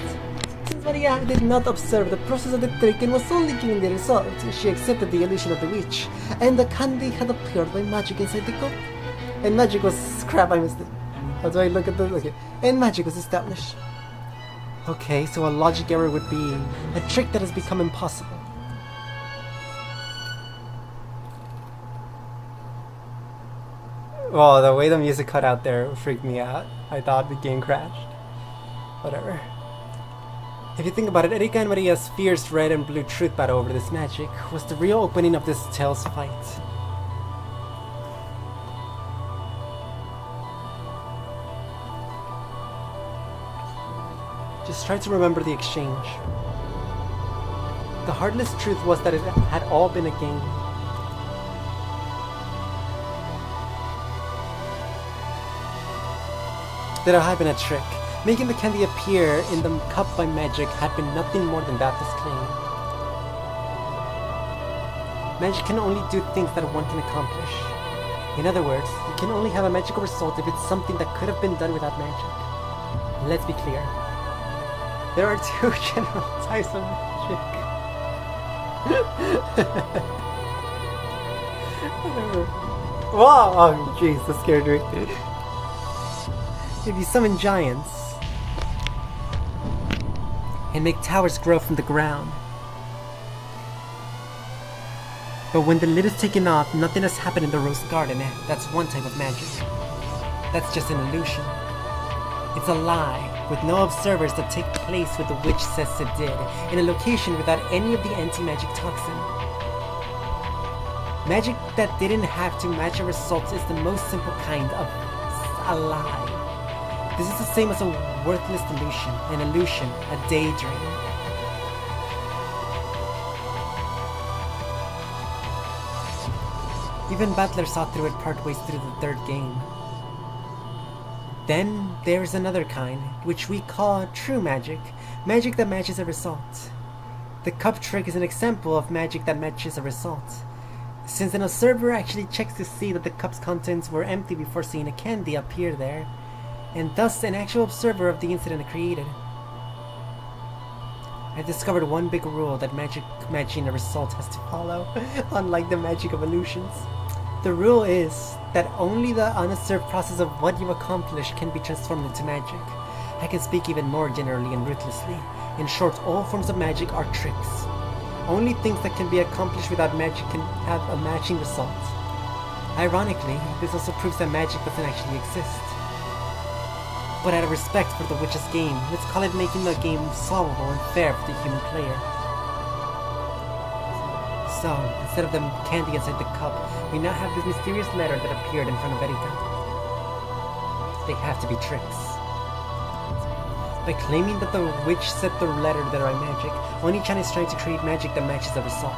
Since Maria did not observe the process of the trick and was only given the result, she accepted the illusion of the witch, and the candy had appeared by magic inside the cup. And magic was... crap, I missed it. How do I look at this? Okay. And magic was established. Okay, so a logic error would be a trick that has become impossible. Well, the way the music cut out there freaked me out. I thought the game crashed. Whatever. If you think about it, Erika and Maria's fierce red and blue truth battle over this magic was the real opening of this tale's fight. Just try to remember the exchange. The heartless truth was that it had all been a game. That it had been a trick. Making the candy appear in the cup by magic had been nothing more than Baptist's claim. Magic can only do things that one can accomplish. In other words, you can only have a magical result if it's something that could have been done without magic. Let's be clear. There are two general types of magic. Whatever. Wow! Oh jeez, that scared me. If you summon giants and make towers grow from the ground, but when the lid is taken off, nothing has happened in the rose garden. That's one type of magic. That's just an illusion. It's a lie, with no observers that take place what the witch says it did, in a location without any of the anti-magic toxin. Magic that didn't have to match a result is the most simple kind of a lie. This is the same as a worthless delusion, an illusion, a daydream. Even Butler saw through it partways through the third game. Then there is another kind, which we call true magic, magic that matches a result. The cup trick is an example of magic that matches a result. Since an observer actually checks to see that the cup's contents were empty before seeing a candy appear there, and thus an actual observer of the incident created. I've discovered one big rule that magic matching a result has to follow, unlike the magic of illusions. The rule is that only the unobserved process of what you accomplish can be transformed into magic. I can speak even more generally and ruthlessly. In short, all forms of magic are tricks. Only things that can be accomplished without magic can have a matching result. Ironically, this also proves that magic doesn't actually exist. But out of respect for the witch's game, let's call it making the game solvable and fair for the human player. So, instead of the candy inside the cup, we now have this mysterious letter that appeared in front of Erika. They have to be tricks. By claiming that the witch said the letter that are magic, Oni-chan is trying to create magic that matches the result.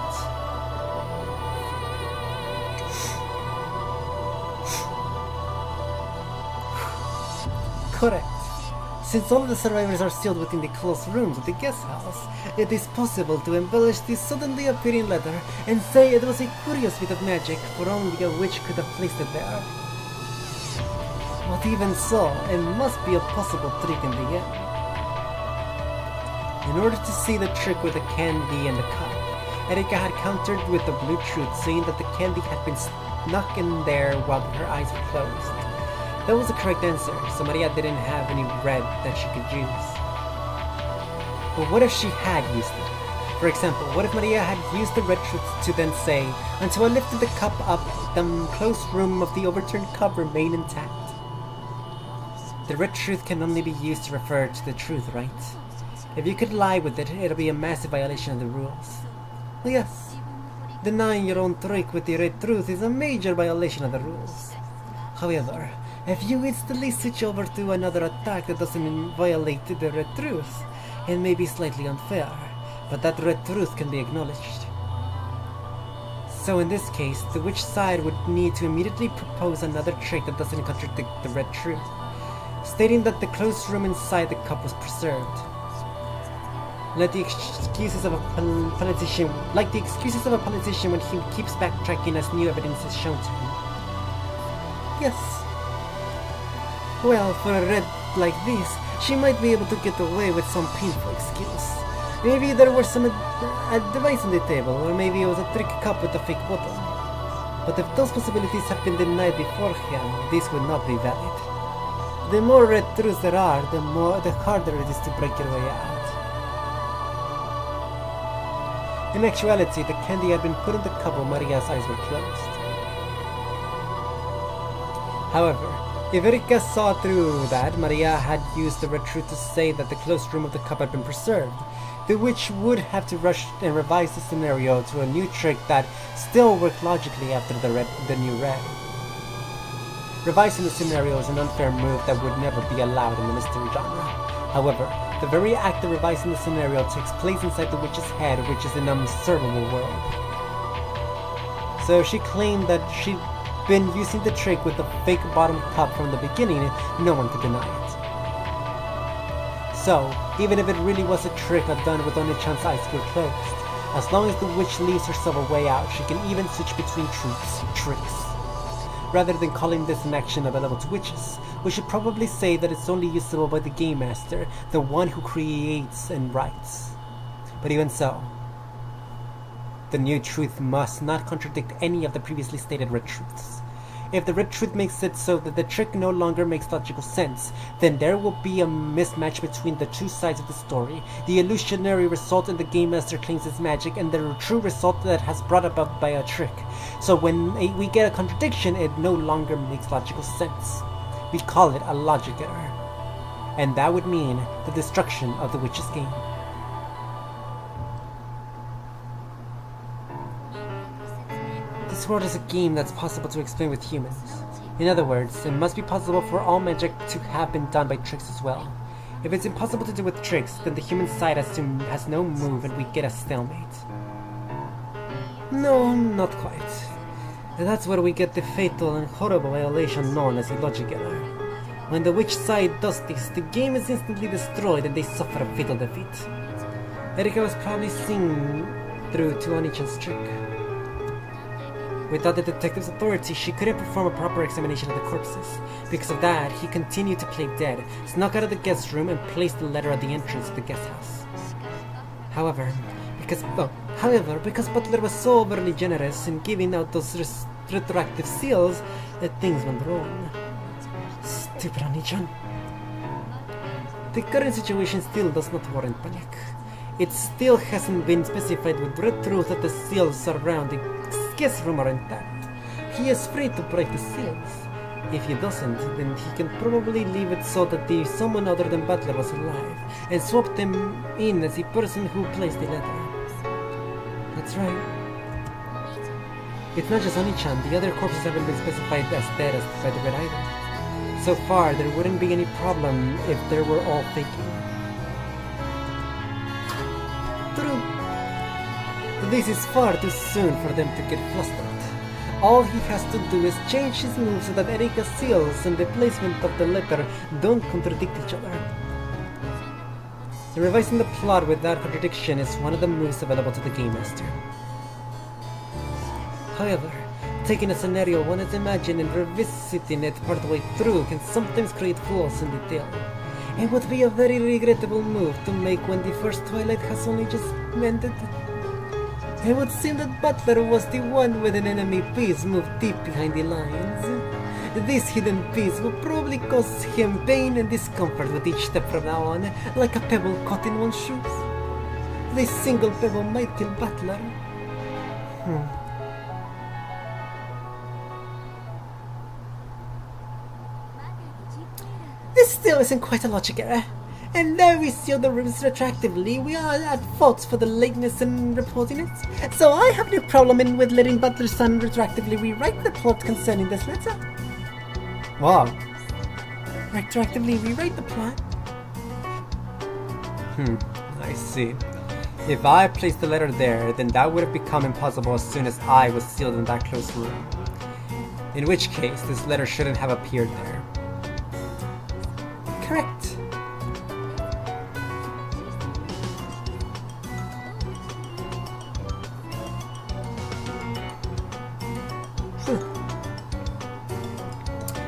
Correct. Since all of the survivors are sealed within the closed rooms of the guest house, it is possible to embellish this suddenly appearing letter and say it was a curious bit of magic, for only a witch could have placed it there. But even so, it must be a possible trick in the end. In order to see the trick with the candy and the cup, Erika had countered with the blue truth, saying that the candy had been snuck in there while her eyes were closed. That was the correct answer, so Maria didn't have any red that she could use. But what if she had used it? For example, what if Maria had used the red truth to then say, "Until I lifted the cup up, the closed room of the overturned cup remained intact"? The red truth can only be used to refer to the truth, right? If you could lie with it, it'll be a massive violation of the rules. Yes, denying your own trick with the red truth is a major violation of the rules. However, if you instantly switch over to another attack that doesn't violate the red truth, it may be slightly unfair, but that red truth can be acknowledged. So in this case, the witch side would need to immediately propose another trick that doesn't contradict the red truth, stating that the closed room inside the cup was preserved. Like the excuses of a politician when he keeps backtracking as new evidence is shown to him. Yes. Well, for a red like this, she might be able to get away with some painful excuse. Maybe there was some advice on the table, or maybe it was a trick cup with a fake bottom. But if those possibilities have been denied beforehand, this would not be valid. The more red truths there are, the harder it is to break your way out. In actuality, the candy had been put in the cup while Maria's eyes were closed. However, if Erika saw through that Maria had used the red truth to say that the closed room of the cup had been preserved, the witch would have to rush and revise the scenario to a new trick that still worked logically after the new red. Revising the scenario is an unfair move that would never be allowed in the mystery genre. However, the very act of revising the scenario takes place inside the witch's head, which is an unobservable world. So if she claimed that she'd been using the trick with the fake bottom cup from the beginning, no one could deny it. So, even if it really was a trick done with only Chan's eyes were closed, as long as the witch leaves herself a way out, she can even switch between tricks. Rather than calling this an action available to witches, we should probably say that it's only usable by the game master, the one who creates and writes. But even so, the new truth must not contradict any of the previously stated red truths. If the red truth makes it so that the trick no longer makes logical sense, then there will be a mismatch between the two sides of the story, the illusionary result in the game master claims is magic, and the true result that has brought about by a trick. So when we get a contradiction, it no longer makes logical sense. We call it a logic error. And that would mean the destruction of the witch's game. This world is a game that's possible to explain with humans. In other words, it must be possible for all magic to have been done by tricks as well. If it's impossible to do with tricks, then the human side has no move and we get a stalemate. No, not quite. And that's where we get the fatal and horrible violation known as a logic error. When the witch side does this, the game is instantly destroyed and they suffer a fatal defeat. Erika was probably seen through to Onichan's trick. Without the detective's authority, she couldn't perform a proper examination of the corpses. Because of that, he continued to play dead, snuck out of the guest room, and placed the letter at the entrance of the guest house. However, because Butler was so overly generous in giving out those retroactive seals, that things went wrong. Stupid Onichan. The current situation still does not warrant panic. It still hasn't been specified with red truth that the seals around the guest room are intact. He is free to break the seals. If he doesn't, then he can probably leave it so that someone other than Butler was alive, and swap them in as the person who placed the letter. That's right. It's not just Onichan, the other corpses haven't been specified as dead as by the red either. So far, there wouldn't be any problem if they were all faking. True. This is far too soon for them to get flustered. All he has to do is change his move so that Erika's seals and the placement of the letter don't contradict each other. Revising the plot without contradiction is one of the moves available to the Game Master. However, taking a scenario one has imagined and revisiting it partway through can sometimes create flaws in detail. It would be a very regrettable move to make when the first Twilight has only just ended. It would seem that Butler was the one with an enemy piece moved deep behind the lines. This hidden piece will probably cause him pain and discomfort with each step from now on, like a pebble caught in one's shoes. This single pebble might kill Butler. This still isn't quite a logic error. And though we seal the rooms retroactively, we are at fault for the lateness in reporting it. So I have no problem with letting Butler's son retroactively rewrite the plot concerning this letter. Wow. Retroactively rewrite the plot? I see. If I placed the letter there, then that would have become impossible as soon as I was sealed in that closed room. In which case, this letter shouldn't have appeared there. Correct.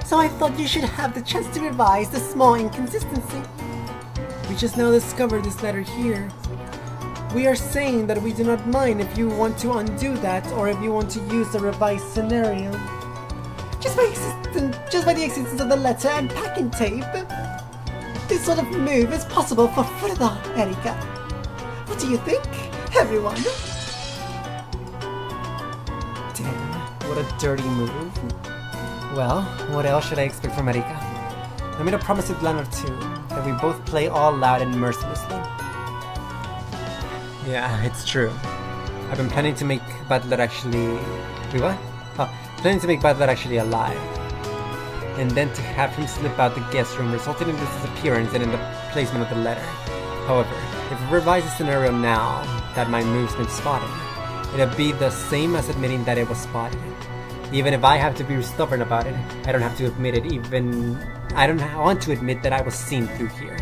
So I thought you should have the chance to revise the small inconsistency. We just now discovered this letter here. We are saying that we do not mind if you want to undo that or if you want to use a revised scenario. Just by the existence of the letter and packing tape, this sort of move is possible for further, Erika. What do you think, everyone? Damn, what a dirty move. Well, what else should I expect from Erika? I made a promise with Lan or two, that we both play all loud and mercilessly. Yeah, it's true. I've been planning to make Butler actually... Wait, what? Oh, planning to make Butler actually alive. And then to have him slip out the guest room resulting in his disappearance and in the placement of the letter. However, if I revise the scenario now that my move's been spotted, it'll be the same as admitting that it was spotted. Even if I have to be stubborn about it, I don't have to admit it I don't want to admit that I was seen through here.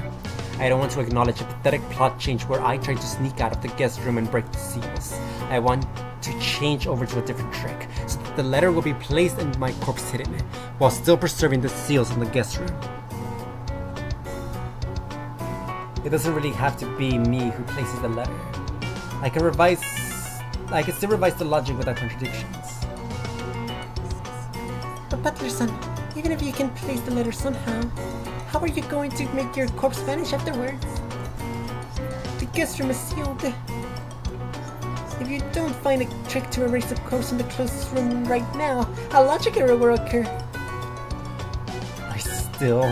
I don't want to acknowledge a pathetic plot change where I tried to sneak out of the guest room and break the seals. I want to change over to a different trick, so that the letter will be placed and my corpse hidden, while still preserving the seals in the guest room. It doesn't really have to be me who places the letter. I can still revise the logic without contradictions. But Butler-san, even if you can place the letter somehow, how are you going to make your corpse vanish afterwards? The guest room is sealed. If you don't find a trick to erase the corpse in the closest room right now, a logic error will occur. I still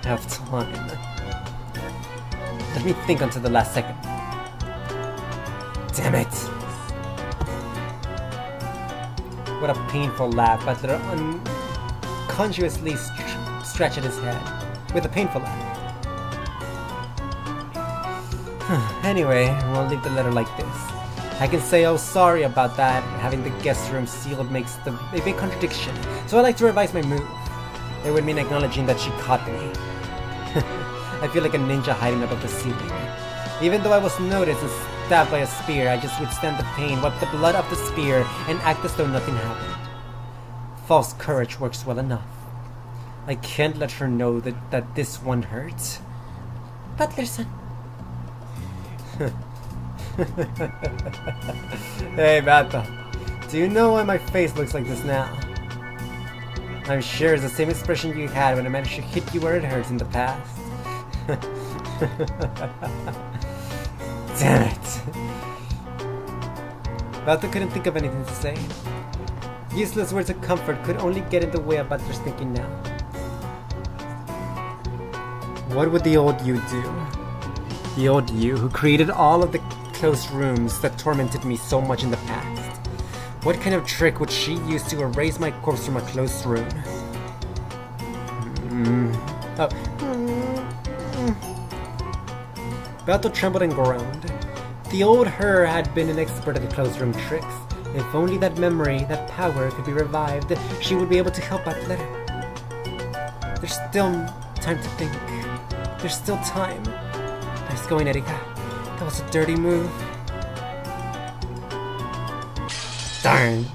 have time. Let me think until the last second. Damn it! What a painful laugh, Butler unconsciously stretched his head. With a painful laugh. Anyway, we'll leave the letter like this. I can say, oh, sorry about that. Having the guest room sealed makes a big contradiction, so I like to revise my move. It would mean acknowledging that she caught me. I feel like a ninja hiding above the ceiling. Even though I was noticed and stabbed by a spear, I just withstand the pain, wipe the blood off the spear, and act as though nothing happened. False courage works well enough. I can't let her know that this one hurts. Butler-san. Hey, Bata. Do you know why my face looks like this now? I'm sure it's the same expression you had when I managed to hit you where it hurts in the past. Damn it. Bata couldn't think of anything to say. Useless words of comfort could only get in the way of Butler's thinking now. What would the old you do? The old you who created all of the closed rooms that tormented me so much in the past. What kind of trick would she use to erase my corpse from a closed room? Belto trembled and groaned. The old her had been an expert at closed room tricks. If only that memory, that power could be revived, she would be able to help Butler. There's still time to think. There's still time. Nice going, Erika. That was a dirty move. Darn.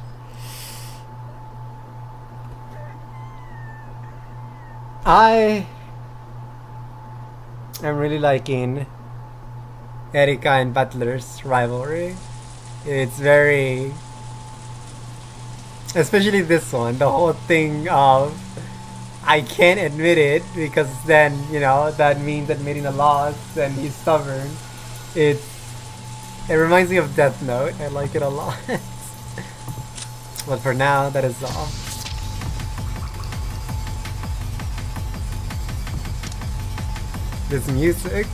I am really liking Erika and Butler's rivalry. It's very, especially this one, the whole thing of I can't admit it because then, you know, that means admitting a loss and he's stubborn. It reminds me of Death Note. I like it a lot. But for now, that is all. This music.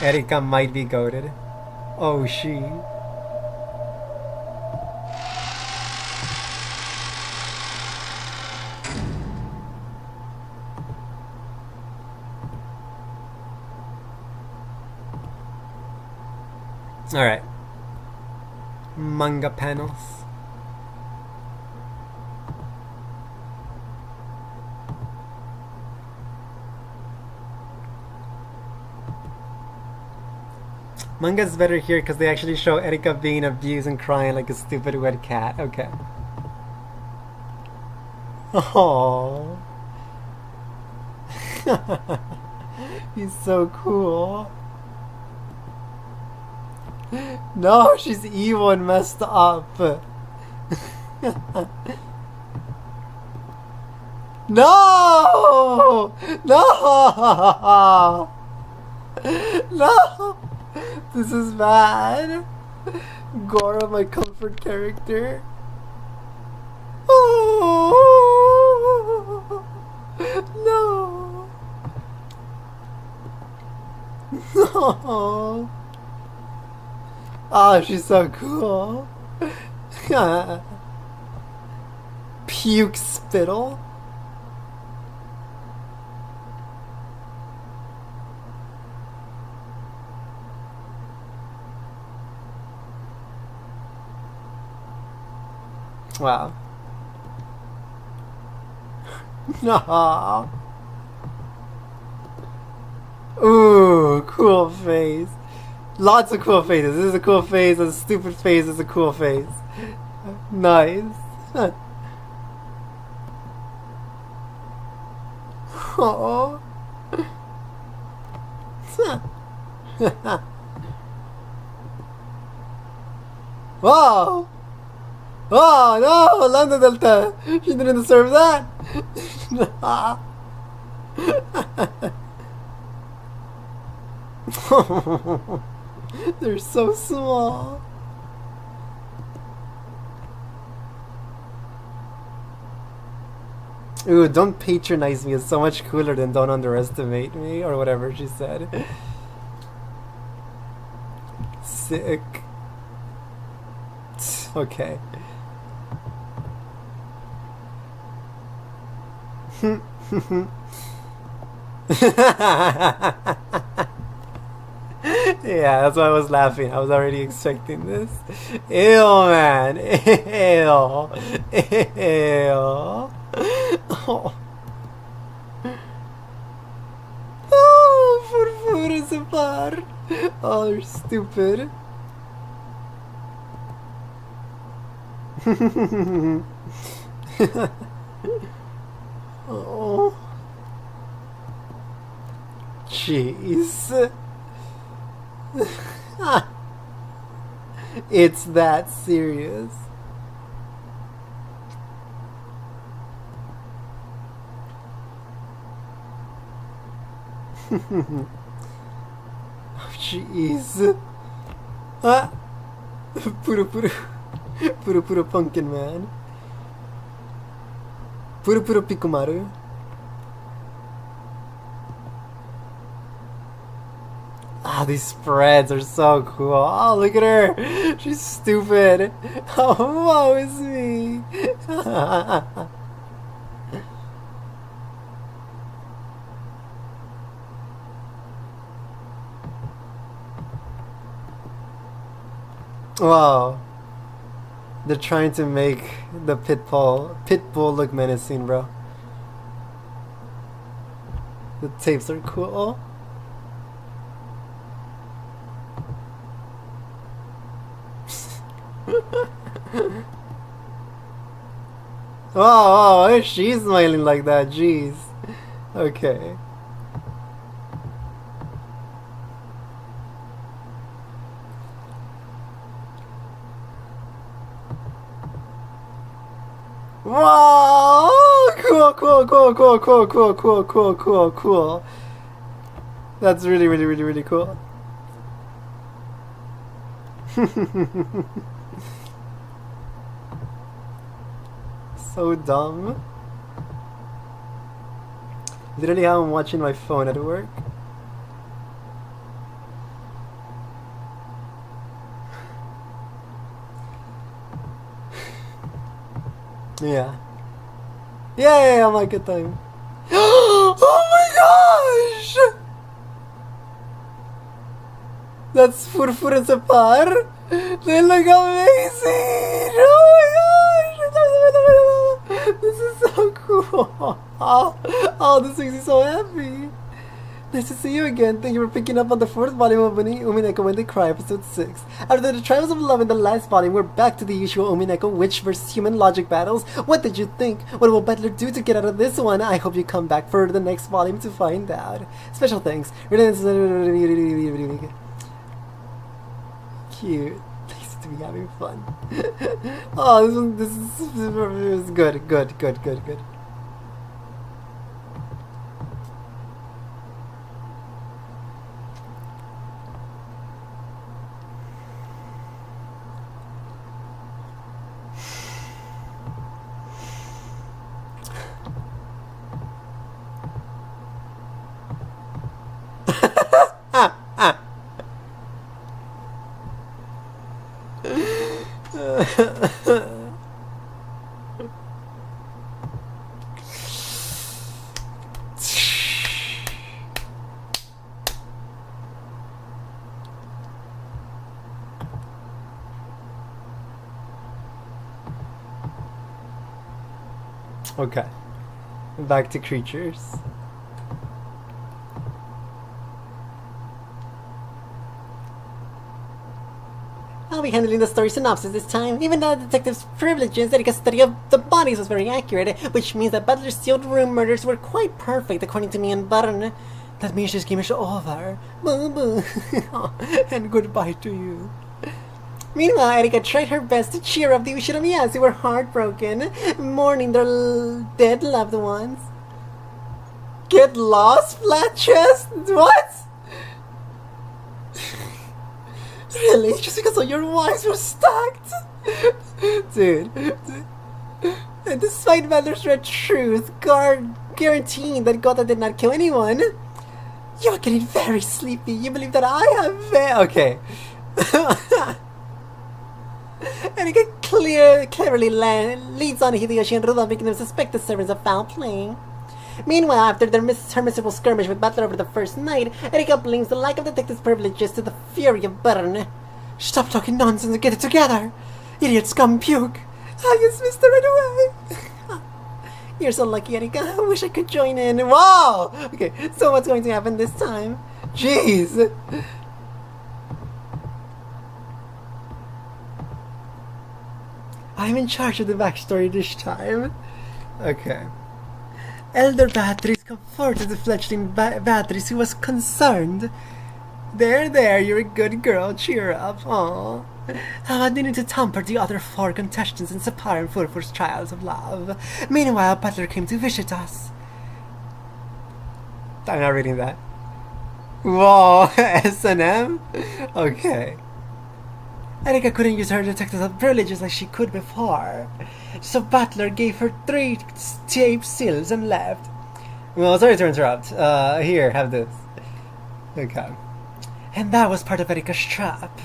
Erika might be goated. Oh, she. Alright. Manga panels. Manga's better here because they actually show Erika being abused and crying like a stupid wet cat. Okay. Oh. He's so cool. No, she's evil and messed up. No! No! No! This is bad. Goro, my comfort character. Oh! No! No! Oh, she's so cool. Puke spittle. Wow. No. Ooh, cool face. Lots of cool faces. This is a cool face. A stupid face is a cool face. Nice. Oh. Wow. Oh no, Lambda Delta. She didn't deserve that. They're so small. Ooh, don't patronize me is so much cooler than don't underestimate me, or whatever she said. Sick. Okay. Yeah, that's why I was laughing. I was already expecting this. Ew, man. Ew. Ew. Oh. Oh, por ese par. Oh, they're stupid. Oh. Jeez. It's that serious. Oh, jeez. Ah. Puro pumpkin man. Puro Pikumaru. Ah, these spreads are so cool. Oh, look at her. She's stupid. Oh, woe is me. Wow. They're trying to make the Pitbull look menacing, bro. The tapes are cool. Oh, why is she smiling like that? Jeez. Okay. Wow! Cool, cool, cool, cool, cool, cool, cool, cool, cool, cool. That's really, really, really, really cool. So dumb. Literally how I'm watching my phone at work. Yeah. Yay, I'm like good time. Oh my gosh! That's Furfur and Separ. They look amazing! Oh my gosh! This is so cool! Oh, this makes me so happy! Nice to see you again. Thank you for picking up on the fourth volume of Umineko When They Cry, episode 6. After the Trials of Love in the last volume, we're back to the usual Umineko witch versus human logic battles. What did you think? What will Butler do to get out of this one? I hope you come back for the next volume to find out. Special thanks. Cute. Nice to be having fun. Oh, this is good. Okay, back to creatures. I'll be handling the story synopsis this time. Even though the detective's privileges, Erika's study of the bodies was very accurate, which means that Butler's sealed room murders were quite perfect, according to me and Barn. That means this game is over. Boo boo. And goodbye to you. Meanwhile, Erika tried her best to cheer up the Ushinomiyasu who were heartbroken, mourning their dead loved ones. Get lost, flat chest? What? Really? Just because all your wives were stacked? Dude. And despite Butler's red truth, guaranteeing that Gota did not kill anyone, you're getting very sleepy. You believe that I have okay. And it cleverly leads on Hideyoshi and Rudolph, making them suspect the servants of foul play. Meanwhile, after her miserable skirmish with Butler over the first night, Erika blinks the lack of detective's privileges to the fury of Burn. Stop talking nonsense and get it together! Idiot scum puke! I just missed her right away! You're so lucky, Erika. I wish I could join in. Wow! Okay, so what's going to happen this time? Jeez! I'm in charge of the backstory this time. Okay. Elder Beatrice comforted the fledgling Beatrice who was concerned. There, you're a good girl. Cheer up. Aw. I didn't to tamper the other 4 contestants in Sapphire and Furfur's Trials of Love. Meanwhile, Butler came to visit us. I'm not reading that. Whoa, S&M? Okay. Erika couldn't use her detective privileges like she could before. So Butler gave her 3 tape seals and left. Well, sorry to interrupt. Here, have this. Okay. And that was part of Erika's trap.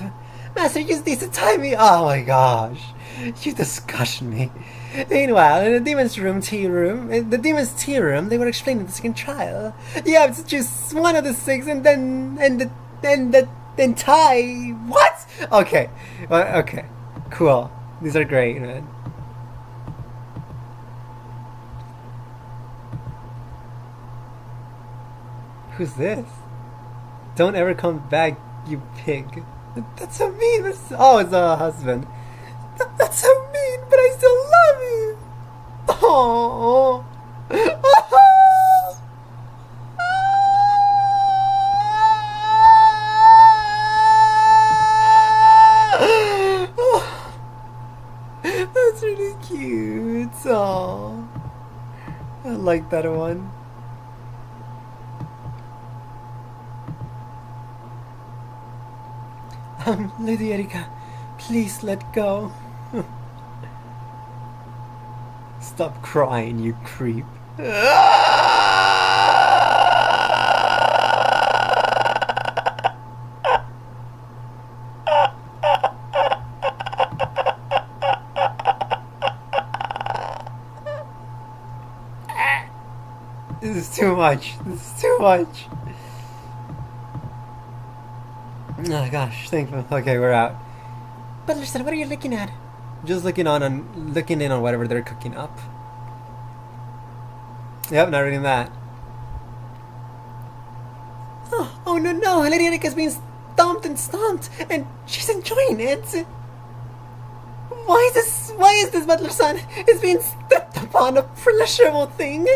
Master used these to tie me. Oh my gosh. You disgust me. Meanwhile, in the demon's tea room, they were explaining the second trial. You have to choose one of the 6 and then tie. What? Okay. Okay. Cool. These are great, man. Who's this? Don't ever come back, you pig. That's so mean. Oh, it's a husband. That's so mean, but I still love you. Oh. That's really cute. Oh, I like that one. Lady Erika, please let go. Stop crying, you creep. This is too much. This is too much. Oh gosh, thankful. Okay, we're out. Butler said, what are you looking at? Just looking in on whatever they're cooking up. Yep, not reading that. Oh no, Lady Erika's being stomped, and she's enjoying it. Why is this butler's son is being stepped upon, a pleasurable thing?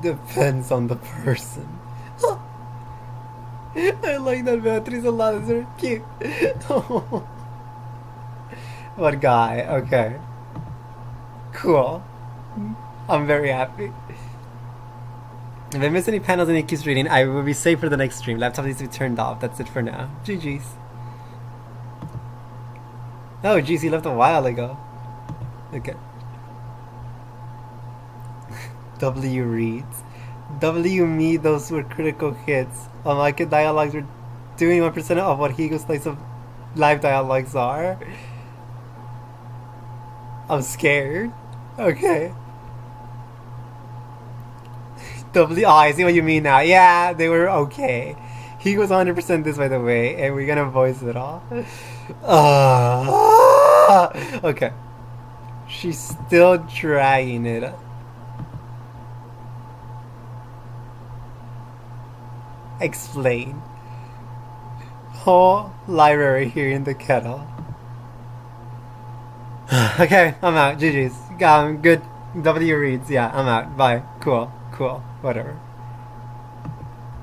Depends on the person. I like that Beatrice a lot. It's very cute. What guy? Okay. Cool. I'm very happy. If I miss any panels and it keeps reading, I will be safe for the next stream. Laptop needs to be turned off. That's it for now. GG's. Oh, geez, he left a while ago. Okay. W reads. W me, those were critical hits. Unlike dialogues were doing 1% of what Higo's slice of live dialogues are. I'm scared. Okay. W, oh, I see what you mean now. Yeah, they were okay. He was 100% this, by the way, and we're gonna voice it all. Okay. She's still dragging it. Explain. Whole library here in the kettle. Okay, I'm out. GG's. Good. W reads. Yeah, I'm out. Bye. Cool. Whatever.